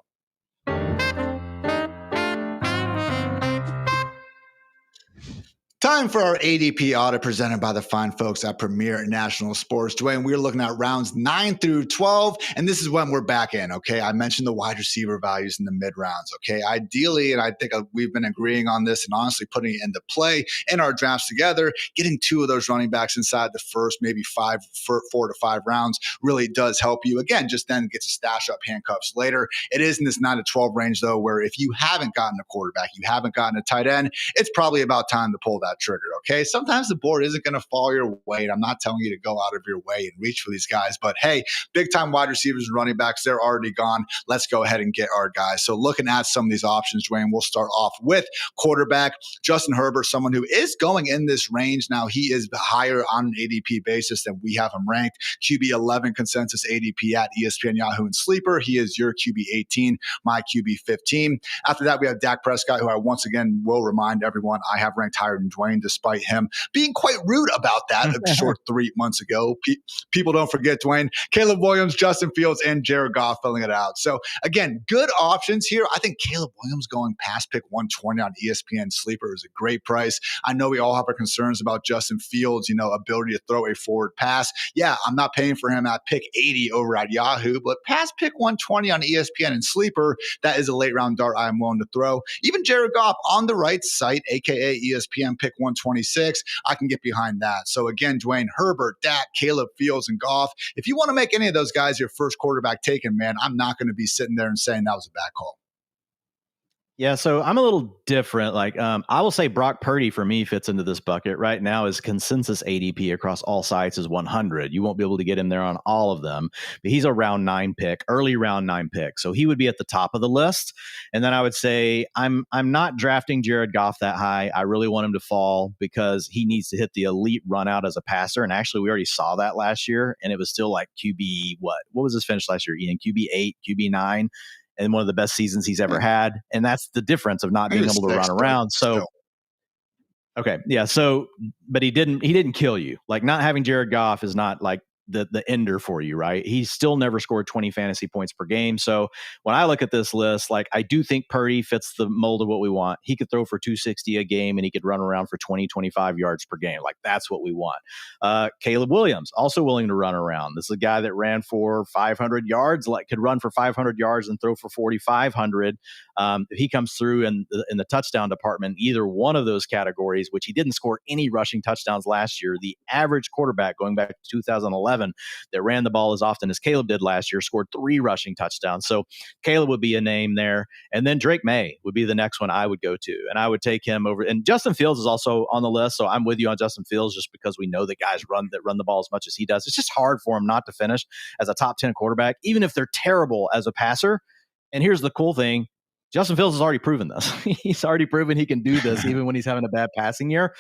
A: Time for our ADP audit presented by the fine folks at Premier National Sports. Dwain, we're looking at rounds 9 through 12, and this is when we're back in, okay? I mentioned the wide receiver values in the mid-rounds, okay? Ideally, and I think we've been agreeing on this and honestly putting it into play in our drafts together, getting 2 of those running backs inside the first maybe 4 to 5 rounds really does help you. Again, just then get to stash up handcuffs later. It is in this 9 to 12 range, though, where if you haven't gotten a quarterback, you haven't gotten a tight end, it's probably about time to pull that trigger, okay? Sometimes the board isn't going to fall your way. And I'm not telling you to go out of your way and reach for these guys, but hey, big time wide receivers and running backs, they're already gone. Let's go ahead and get our guys. So looking at some of these options, Dwain, we'll start off with quarterback Justin Herbert, someone who is going in this range. Now, he is higher on an ADP basis than we have him ranked. QB 11 consensus ADP at ESPN, Yahoo, and Sleeper. He is your QB 18, my QB 15. After that, we have Dak Prescott, who I once again will remind everyone I have ranked higher than Dwain, despite him being quite rude about that a short 3 months ago. People don't forget, Dwain. Caleb Williams, Justin Fields, and Jared Goff filling it out. So again, good options here. I think Caleb Williams going past pick 120 on ESPN Sleeper is a great price. I know we all have our concerns about Justin Fields, ability to throw a forward pass. Yeah, I'm not paying for him at pick 80 over at Yahoo, but past pick 120 on ESPN and Sleeper, that is a late round dart I'm willing to throw. Even Jared Goff on the right site, aka ESPN pick 126, I can get behind that. So again, Dwain, Herbert, Dak, Caleb, Fields, and Goff. If you want to make any of those guys your first quarterback taken, man, I'm not going to be sitting there and saying that was a bad call.
B: Yeah, so I'm a little different. I will say Brock Purdy for me fits into this bucket. Right now, his consensus ADP across all sites is 100. You won't be able to get him there on all of them, but he's a round 9 pick, early round 9 pick. So he would be at the top of the list. And then I would say I'm not drafting Jared Goff that high. I really want him to fall because he needs to hit the elite run out as a passer. And actually, we already saw that last year, and it was still like QB, what was his finish last year, Ian? QB 8, QB 9. And one of the best seasons he's ever had. And that's the difference of not being able to run around. So, okay. Yeah. So, but he didn't kill you. Like, not having Jared Goff is not like the ender for you, right? He's still never scored 20 fantasy points per game. So when I look at this list, like, I do think Purdy fits the mold of what we want. He could throw for 260 a game and he could run around for 20, 25 yards per game. Like, that's what we want. Caleb Williams, also willing to run around. This is a guy that ran for 500 yards, like could run for 500 yards and throw for 4,500. If he comes through in the touchdown department, either one of those categories, which he didn't score any rushing touchdowns last year, the average quarterback going back to 2011 that ran the ball as often as Caleb did last year scored 3 rushing touchdowns. So Caleb would be a name there. And then Drake May would be the next one I would go to. And I would take him over. And Justin Fields is also on the list. So I'm with you on Justin Fields just because we know the guys run the ball as much as he does. It's just hard for him not to finish as a top 10 quarterback, even if they're terrible as a passer. And here's the cool thing. Justin Fields has already proven this. He's already proven he can do this even when he's having a bad passing year.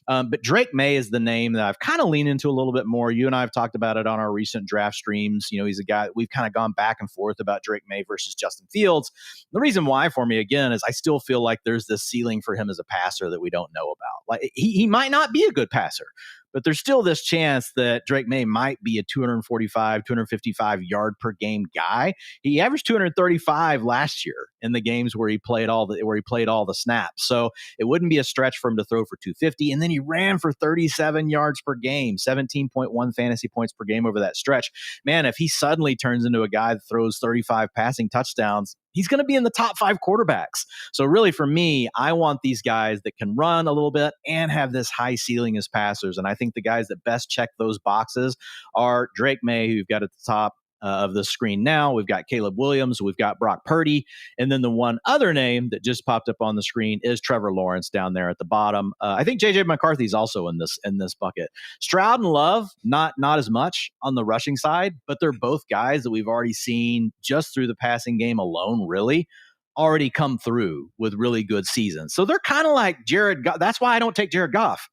B: But Drake May is the name that I've kind of leaned into a little bit more. You and I have talked about it on our recent draft streams. He's a guy we've kind of gone back and forth about Drake May versus Justin Fields. The reason why for me, again, is I still feel like there's this ceiling for him as a passer that we don't know about. Like, he might not be a good passer, but there's still this chance that Drake May might be a 245, 255 yard per game guy. He averaged 235 last year in the games where he played all the snaps. So it wouldn't be a stretch for him to throw for 250. And then he ran for 37 yards per game, 17.1 fantasy points per game over that stretch. Man, if he suddenly turns into a guy that throws 35 passing touchdowns, he's going to be in the top 5 quarterbacks. So really for me, I want these guys that can run a little bit and have this high ceiling as passers. And I think the guys that best check those boxes are Drake May, who you've got at the top of the screen now. We've got Caleb Williams. We've got Brock Purdy. And then the one other name that just popped up on the screen is Trevor Lawrence down there at the bottom. I think J.J. McCarthy's also in this bucket. Stroud and Love, not as much on the rushing side, but they're both guys that we've already seen just through the passing game alone, really, already come through with really good seasons. So they're kind of like Jared Goff. That's why I don't take Jared Goff.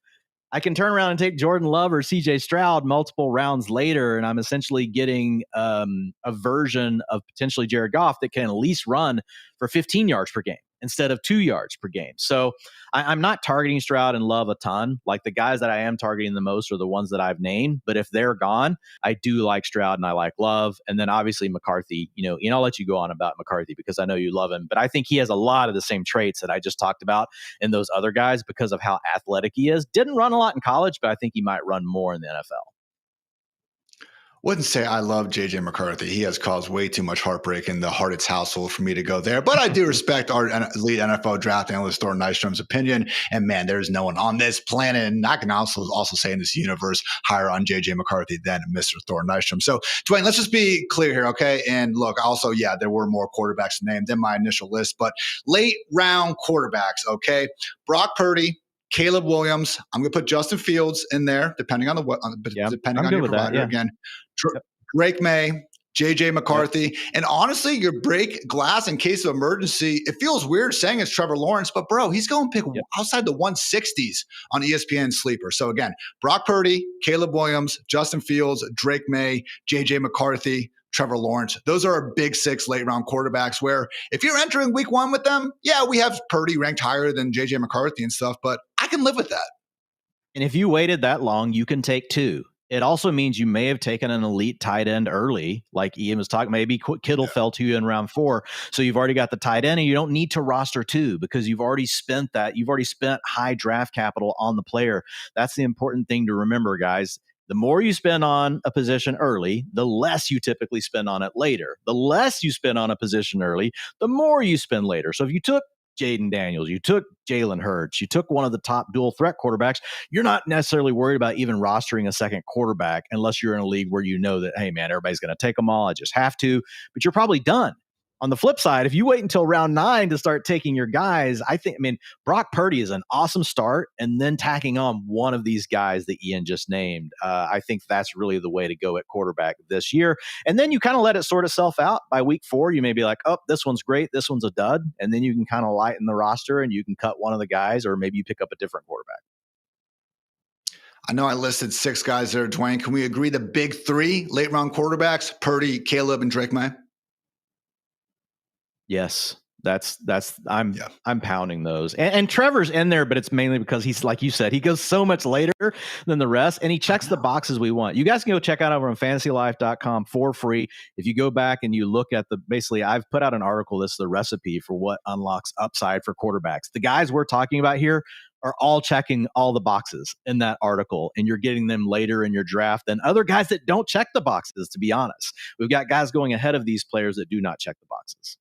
B: I can turn around and take Jordan Love or CJ Stroud multiple rounds later, and I'm essentially getting a version of potentially Jared Goff that can at least run for 15 yards per game instead of 2 yards per game. So I'm not targeting Stroud and Love a ton. Like the guys that I am targeting the most are the ones that I've named. But if they're gone, I do like Stroud and I like Love. And then obviously McCarthy, I'll let you go on about McCarthy because I know you love him. But I think he has a lot of the same traits that I just talked about in those other guys because of how athletic he is. Didn't run a lot in college, but I think he might run more in the NFL.
A: Wouldn't say I love JJ McCarthy. He has caused way too much heartbreak in the Hartitz household for me to go there. But I do respect our lead NFL draft analyst, Thor Nystrom's opinion. And man, there's no one on this planet, and I can also say in this universe, higher on JJ McCarthy than Mr. Thor Nystrom. So, Dwain, let's just be clear here, okay? And look, also, yeah, there were more quarterbacks named in my initial list, but late round quarterbacks, okay? Brock Purdy, Caleb Williams. I'm going to put Justin Fields in there, depending on depending on your provider. Yeah. Again, Drake May, JJ McCarthy, and honestly, your break glass in case of emergency. It feels weird saying it's Trevor Lawrence, but bro, he's going to pick outside the 160s on ESPN Sleeper. So again, Brock Purdy, Caleb Williams, Justin Fields, Drake May, JJ McCarthy, Trevor Lawrence. Those are our big 6 late round quarterbacks where if you're entering week 1 with them, yeah, we have Purdy ranked higher than JJ McCarthy and stuff, but I can live with that.
B: And if you waited that long, you can take 2. It also means you may have taken an elite tight end early, like Ian was talking. Maybe Kittle fell to you in round 4. So you've already got the tight end and you don't need to roster 2 because you've already spent that. You've already spent high draft capital on the player. That's the important thing to remember, guys. The more you spend on a position early, the less you typically spend on it later. The less you spend on a position early, the more you spend later. So if you took Jaden Daniels, you took Jalen Hurts, you took one of the top dual threat quarterbacks, you're not necessarily worried about even rostering a second quarterback unless you're in a league where you know that, hey, man, everybody's going to take them all. I just have to. But you're probably done. On the flip side, if you wait until round 9 to start taking your guys, Brock Purdy is an awesome start, and then tacking on one of these guys that Ian just named. I think that's really the way to go at quarterback this year. And then you kind of let it sort itself out. By week 4, you may be like, oh, this one's great, this one's a dud. And then you can kind of lighten the roster and you can cut one of the guys, or maybe you pick up a different quarterback.
A: I know I listed 6 guys there, Dwain. Can we agree the big 3 late round quarterbacks, Purdy, Caleb, and Drake May?
B: Yes, I'm pounding those. And Trevor's in there, but it's mainly because he's, like you said, he goes so much later than the rest, and he checks the boxes we want. You guys can go check out over on fantasylife.com for free. If you go back and you look at basically, I've put out an article that's the recipe for what unlocks upside for quarterbacks. The guys we're talking about here are all checking all the boxes in that article, and you're getting them later in your draft than other guys that don't check the boxes, to be honest. We've got guys going ahead of these players that do not check the boxes.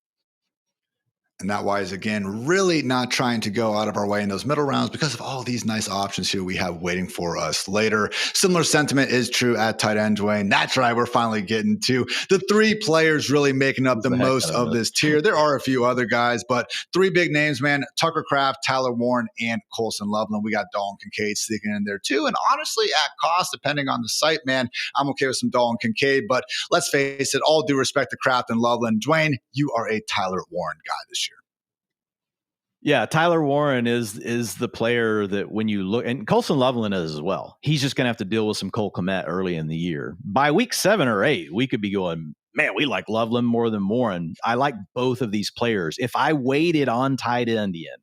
A: And that wise, again, really not trying to go out of our way in those middle rounds because of all these nice options here we have waiting for us later. Similar sentiment is true at tight end, Dwain. That's right. We're finally getting to the 3 players really making up the most of this tier. There are a few other guys, but 3 big names, man. Tucker Kraft, Tyler Warren, and Colson Loveland. We got Dalton Kincaid sneaking in there too. And honestly, at cost, depending on the site, man, I'm okay with some Dalton Kincaid. But let's face it, all due respect to Kraft and Loveland, Dwain, you are a Tyler Warren guy this year.
B: Yeah, Tyler Warren is the player that when you look, and Colson Loveland is as well. He's just going to have to deal with some Cole Kmet early in the year. By week 7 or 8, we could be going, man, we like Loveland more than Warren. I like both of these players. If I waited on tight end, Ian,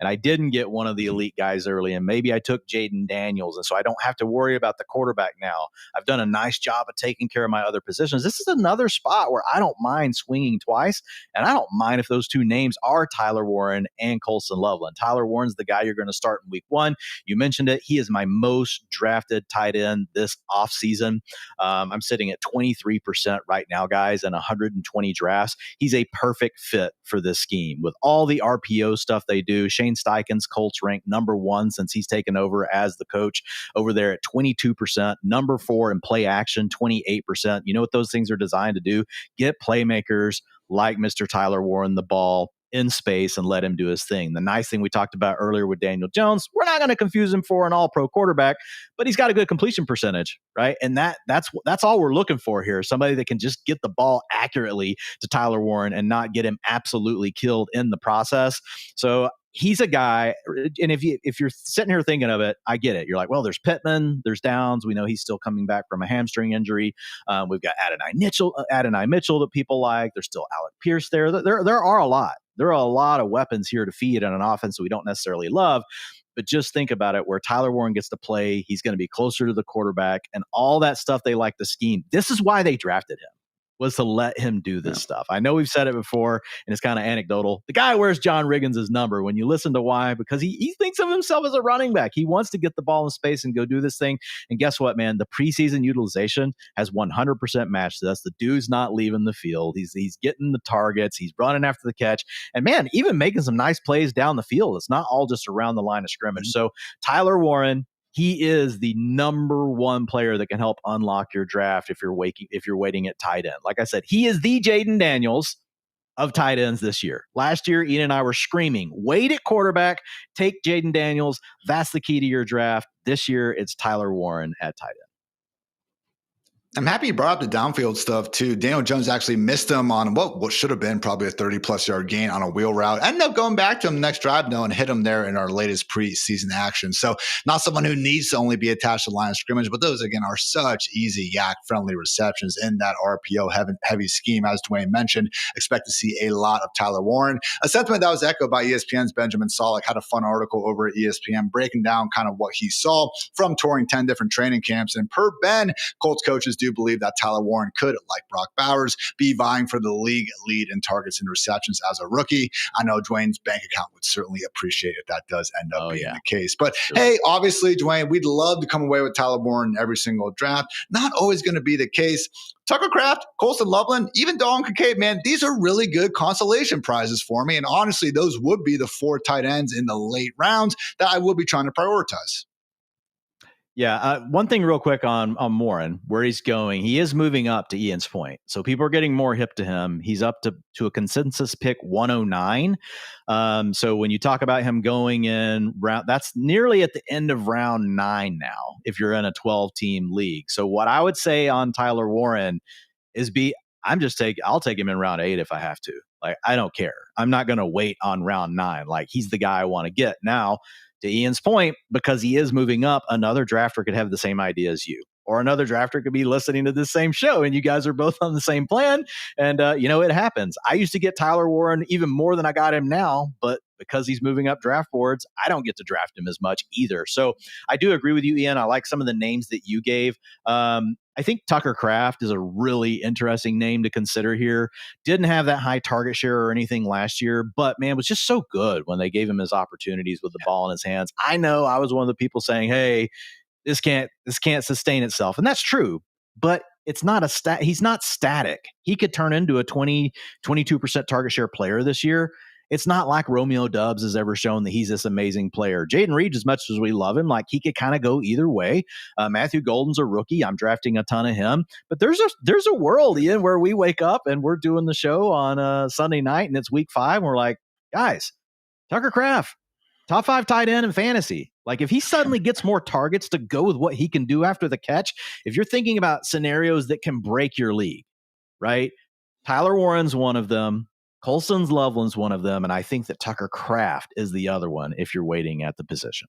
B: and I didn't get one of the elite guys early, and maybe I took Jaden Daniels, and so I don't have to worry about the quarterback now. I've done a nice job of taking care of my other positions. This is another spot where I don't mind swinging twice, and I don't mind if those 2 names are Tyler Warren and Colson Loveland. Tyler Warren's the guy you're going to start in week 1. You mentioned it. He is my most drafted tight end this offseason. I'm sitting at 23% right now, guys, in 120 drafts. He's a perfect fit for this scheme with all the RPO stuff they do. Shane Steichen's Colts ranked number 1 since he's taken over as the coach over there at 22%, number 4 in play action, 28%. You know what those things are designed to do? Get playmakers like Mr. Tyler Warren the ball in space and let him do his thing. The nice thing we talked about earlier with Daniel Jones, we're not going to confuse him for an all-pro quarterback, but he's got a good completion percentage, right? And that's all we're looking for here. Somebody that can just get the ball accurately to Tyler Warren and not get him absolutely killed in the process. So he's a guy, and if you're sitting here thinking of it, I get it. You're like, well, there's Pittman, there's Downs. We know he's still coming back from a hamstring injury. We've got Adonai Mitchell that people like. There's still Alec Pierce there. There are a lot. There are a lot of weapons here to feed on an offense that we don't necessarily love. But just think about it, where Tyler Warren gets to play, he's going to be closer to the quarterback and all that stuff they like to scheme. This is why they drafted him, was to let him do this stuff. I know we've said it before, and it's kind of anecdotal. The guy wears John Riggins' number when you listen to why, because he thinks of himself as a running back. He wants to get the ball in space and go do this thing. And guess what, man? The preseason utilization has 100% matched this. The dude's not leaving the field. He's getting the targets. He's running after the catch. And, man, even making some nice plays down the field. It's not all just around the line of scrimmage. So Tyler Warren, he is the number one player that can help unlock your draft if you're waiting at tight end. Like I said, he is the Jaden Daniels of tight ends this year. Last year, Ian and I were screaming, wait at quarterback, take Jaden Daniels. That's the key to your draft. This year, it's Tyler Warren at tight end.
A: I'm happy you brought up the downfield stuff too. Daniel Jones actually missed him on what should have been probably a 30-plus yard gain on a wheel route. Ended up going back to him next drive though and hit him there in our latest preseason action. So not someone who needs to only be attached to the line of scrimmage, but those again are such easy yak-friendly receptions in that RPO heavy scheme. As Dwain mentioned, expect to see a lot of Tyler Warren. A sentiment that was echoed by ESPN's Benjamin Solak. Had a fun article over at ESPN breaking down kind of what he saw from touring 10 different training camps. And per Ben, Colts coaches do believe that Tyler Warren could, like Brock Bowers, be vying for the league lead in targets and receptions as a rookie. I know Dwayne's bank account would certainly appreciate if that does end up being the case. But hey, obviously, Dwayne, we'd love to come away with Tyler Warren in every single draft. Not always going to be the case. Tucker Kraft, Colston Loveland, even Dalton Kincaid, man, these are really good consolation prizes for me. And honestly, those would be the 4 tight ends in the late rounds that I will be trying to prioritize.
B: Yeah, one thing real quick on Warren, where he's going, he is moving up to Ian's point. So people are getting more hip to him. He's up to a consensus pick 109. So when you talk about him going in round, that's nearly at the end of round 9 now, if you're in a 12-team league. So what I would say on Tyler Warren is I'll take him in round 8 if I have to. Like, I don't care. I'm not going to wait on round 9. Like, he's the guy I want to get. Now, to Ian's point, because he is moving up, another drafter could have the same idea as you, or another drafter could be listening to this same show and you guys are both on the same plan. And, it happens. I used to get Tyler Warren even more than I got him now, but because he's moving up draft boards, I don't get to draft him as much either. So I do agree with you, Ian. I like some of the names that you gave. I think Tucker Kraft is a really interesting name to consider here. Didn't have that high target share or anything last year, but man, was just so good when they gave him his opportunities with the ball in his hands. I know I was one of the people saying, hey, this can't sustain itself. And that's true, but it's not he's not static. He could turn into a 22% target share player this year. It's not like Romeo Doubs has ever shown that he's this amazing player. Jaden Reed, as much as we love him, like he could kind of go either way. Matthew Golden's a rookie. I'm drafting a ton of him. But there's a world, Ian, where we wake up and we're doing the show on Sunday night and it's week 5. And we're like, guys, Tucker Kraft, top 5 tight end in fantasy. Like if he suddenly gets more targets to go with what he can do after the catch, if you're thinking about scenarios that can break your league, right? Tyler Warren's one of them. Colston Loveland's one of them, and I think that Tucker Kraft is the other one if you're waiting at the position.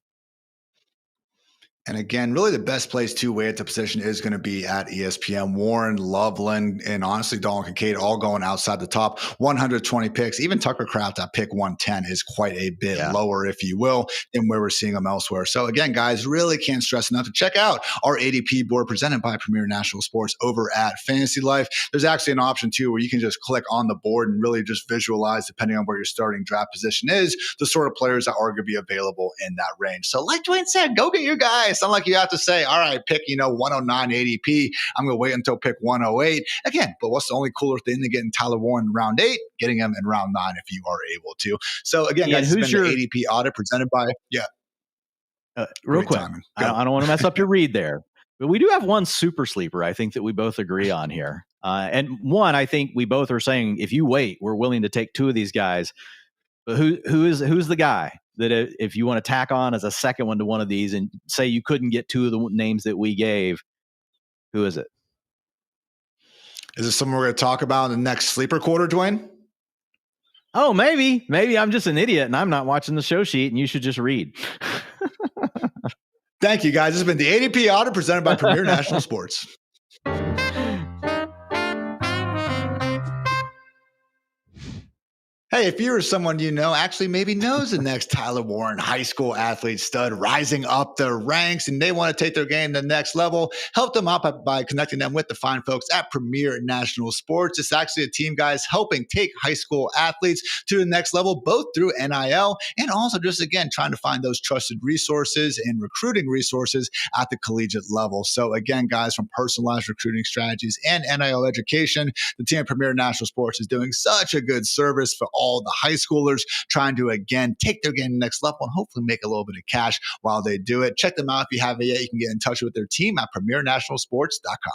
A: And again, really the best place to wait at the position is going to be at ESPN. Warren, Loveland, and honestly, Dalton Kincaid all going outside the top 120 picks. Even Tucker Kraft at pick 110 is quite a bit lower, if you will, than where we're seeing them elsewhere. So again, guys, really can't stress enough to check out our ADP board presented by Premier National Sports over at Fantasy Life. There's actually an option too where you can just click on the board and really just visualize, depending on where your starting draft position is, the sort of players that are going to be available in that range. So like Dwayne said, go get your guys. It's not like you have to say, all right, pick, 109 ADP. I'm going to wait until pick 108. Again, but what's the only cooler thing than getting Tyler Warren in round 8, getting him in round 9 if you are able to. So again, guys, it's been the ADP audit presented by,
B: real quick. I don't want to mess up your read there, but we do have one super sleeper, I think, that we both agree on here. And one, I think we both are saying, if you wait, we're willing to take 2 of these guys. But who's the guy that if you want to tack on as a second one to one of these and say you couldn't get 2 of the names that we gave, who is it?
A: Is it someone we're going to talk about in the next sleeper quarter, Dwayne?
B: Oh, maybe I'm just an idiot and I'm not watching the show sheet and you should just read.
A: Thank you, guys. This has been the ADP audit presented by Premier National Sports. Hey, if you're someone you know actually maybe knows the next Tyler Warren high school athlete stud rising up the ranks and they want to take their game to the next level, help them out by connecting them with the fine folks at Premier National Sports. It's actually a team, guys, helping take high school athletes to the next level, both through NIL and also just, again, trying to find those trusted resources and recruiting resources at the collegiate level. So, again, guys, from personalized recruiting strategies and NIL education, the team at Premier National Sports is doing such a good service for all the high schoolers trying to, again, take their game to the next level and hopefully make a little bit of cash while they do it. Check them out if you haven't yet. You can get in touch with their team at premiernationalsports.com.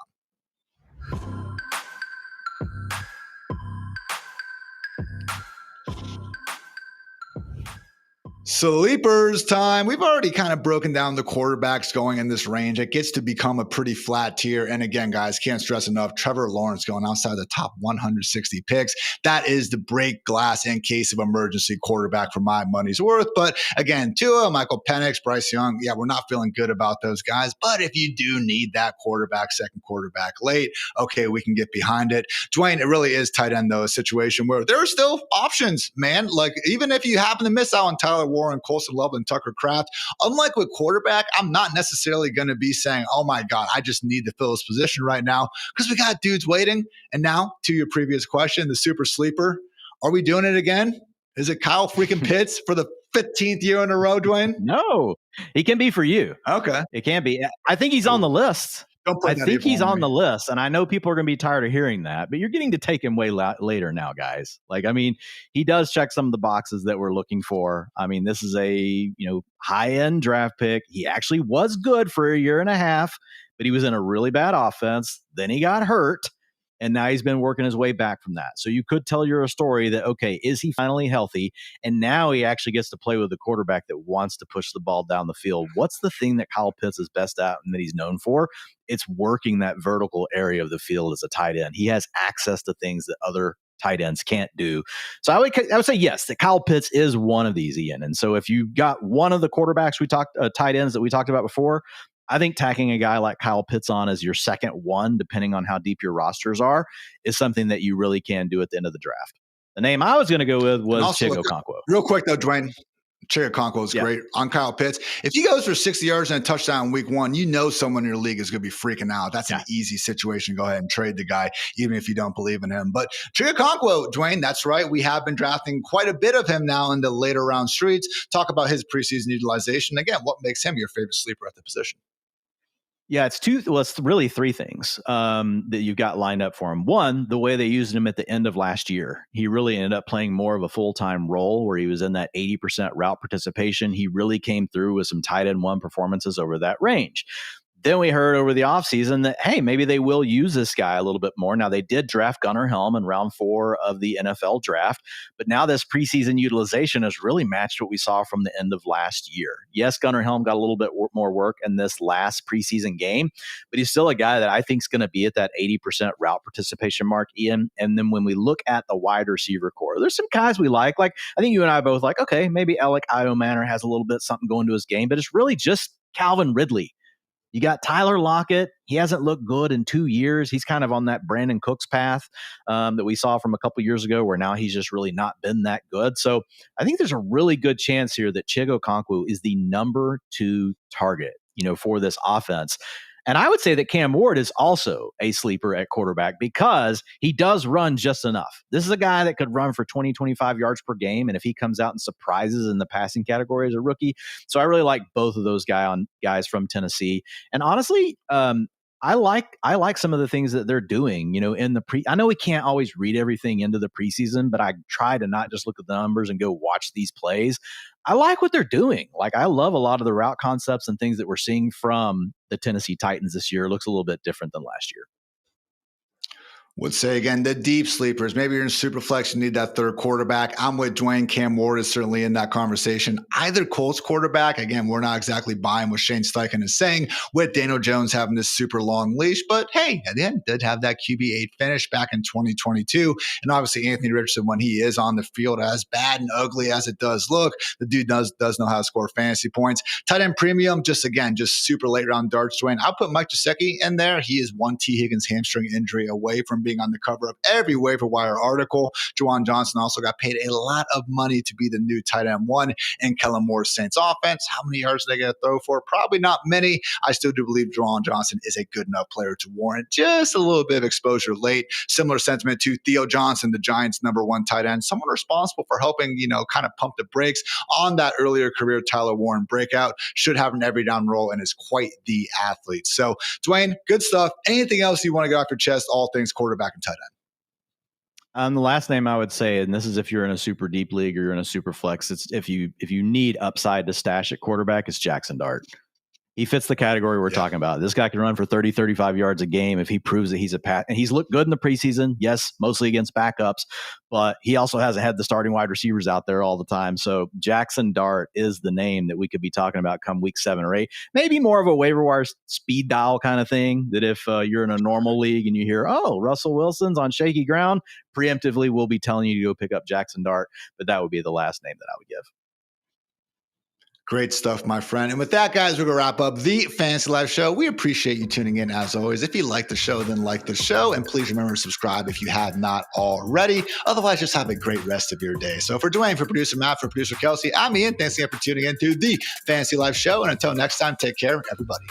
A: Sleepers time. We've already kind of broken down the quarterbacks going in this range. It gets to become a pretty flat tier. And again, guys, can't stress enough, Trevor Lawrence going outside the top 160 picks. That is the break glass in case of emergency quarterback for my money's worth. But again, Tua, Michael Penix, Bryce Young, yeah, we're not feeling good about those guys. But if you do need that quarterback, second quarterback late, okay, we can get behind it. Dwain, it really is tight end, though, a situation where there are still options, man. Like, even if you happen to miss out on Tyler Warren, Colson Loveland, Tucker Kraft, unlike with quarterback, I'm not necessarily going to be saying, oh my God, I just need to fill this position right now because we got dudes waiting. And now to your previous question, the super sleeper, are we doing it again? Is it Kyle freaking Pitts for the 15th year in a row, Dwain?
B: No, he can be for you.
A: Okay.
B: It can be. I think he's on the list. I think he's on the list, and I know people are going to be tired of hearing that, but you're getting to take him way later now, guys. Like, I mean, he does check some of the boxes that we're looking for. I mean, this is a high-end draft pick. He actually was good for a year and a half, but he was in a really bad offense. Then he got hurt, and now he's been working his way back from that. So you could tell your story that, okay, is he finally healthy? And now he actually gets to play with a quarterback that wants to push the ball down the field. What's the thing that Kyle Pitts is best at and that he's known for? It's working that vertical area of the field as a tight end. He has access to things that other tight ends can't do. So I would say yes, that Kyle Pitts is one of these, Ian. And so if you got one of the quarterbacks tight ends that we talked about before, I think tacking a guy like Kyle Pitts on as your second one, depending on how deep your rosters are, is something that you really can do at the end of the draft. The name I was going to go with was Chig Okonkwo.
A: Real quick, though, Dwain, Chig Okonkwo is great on Kyle Pitts. If he goes for 60 yards and a touchdown in week one, you know someone in your league is going to be freaking out. That's an easy situation. Go ahead and trade the guy, even if you don't believe in him. But Chig Okonkwo, Dwain, that's right. We have been drafting quite a bit of him now in the later round streets. Talk about his preseason utilization. Again, what makes him your favorite sleeper at the position?
B: Yeah, it's really three things that you've got lined up for him. One, the way they used him at the end of last year. He really ended up playing more of a full-time role where he was in that 80% route participation. He really came through with some tight end one performances over that range. Then we heard over the offseason that, hey, maybe they will use this guy a little bit more. Now, they did draft Gunnar Helm in round 4 of the NFL draft, but now this preseason utilization has really matched what we saw from the end of last year. Yes, Gunnar Helm got a little bit more work in this last preseason game, but he's still a guy that I think is going to be at that 80% route participation mark, Ian. And then when we look at the wide receiver core, there's some guys we like. Like, I think you and I both like, okay, maybe Alec Iomanor has a little bit something going to his game, but it's really just Calvin Ridley. You got Tyler Lockett. He hasn't looked good in 2 years. He's kind of on that Brandon Cooks path that we saw from a couple years ago where now he's just really not been that good. So I think there's a really good chance here that Chig Okonkwo is the number 2 target, for this offense. And I would say that Cam Ward is also a sleeper at quarterback because he does run just enough. This is a guy that could run for 20, 25 yards per game. And if he comes out and surprises in the passing category as a rookie. So I really like both of those guys from Tennessee. And honestly, I like some of the things that they're doing, in the I know we can't always read everything into the preseason, but I try to not just look at the numbers and go watch these plays. I like what they're doing. Like, I love a lot of the route concepts and things that we're seeing from the Tennessee Titans this year. It looks a little bit different than last year.
A: Would say again, the deep sleepers. Maybe you're in Superflex, you need that third quarterback. I'm with Dwain. Cam Ward is certainly in that conversation. Either Colts quarterback. Again, we're not exactly buying what Shane Steichen is saying with Daniel Jones having this super long leash. But hey, at the end, did have that QB8 finish back in 2022. And obviously, Anthony Richardson, when he is on the field, as bad and ugly as it does look, the dude does know how to score fantasy points. Tight end premium, just super late round darts, Dwain. I'll put Mike Gesicki in there. He is one T. Higgins hamstring injury away from from being on the cover of every waiver wire article. Juwan Johnson also got paid a lot of money to be the new tight end one in Kellen Moore's Saints offense. How many yards are they going to throw for? Probably not many. I still do believe Juwan Johnson is a good enough player to warrant just a little bit of exposure late. Similar sentiment to Theo Johnson, the Giants' number one tight end, someone responsible for helping, kind of pump the brakes on that earlier career Tyler Warren breakout. Should have an every down role and is quite the athlete. So, Dwain, good stuff. Anything else you want to get off your chest? All things quarterback and tight end.
B: The last name I would say, and this is if you're in a super deep league or you're in a super flex, it's if you need upside to stash at quarterback, it's Jackson Dart. He fits the category we're talking about. This guy can run for 30, 35 yards a game if he proves that he's a pass. And he's looked good in the preseason. Yes, mostly against backups, but he also hasn't had the starting wide receivers out there all the time. So Jackson Dart is the name that we could be talking about come week 7 or 8. Maybe more of a waiver wire speed dial kind of thing, that if you're in a normal league and you hear, oh, Russell Wilson's on shaky ground, preemptively we'll be telling you to go pick up Jackson Dart. But that would be the last name that I would give.
A: Great stuff, my friend. And with that, guys, we're going to wrap up the Fantasy Life Show. We appreciate you tuning in as always. If you like the show, then like the show. And please remember to subscribe if you have not already. Otherwise, just have a great rest of your day. So for Dwain, for producer Matt, for producer Kelsey, I'm Ian. Thanks again for tuning in to the Fantasy Life Show. And until next time, take care, everybody.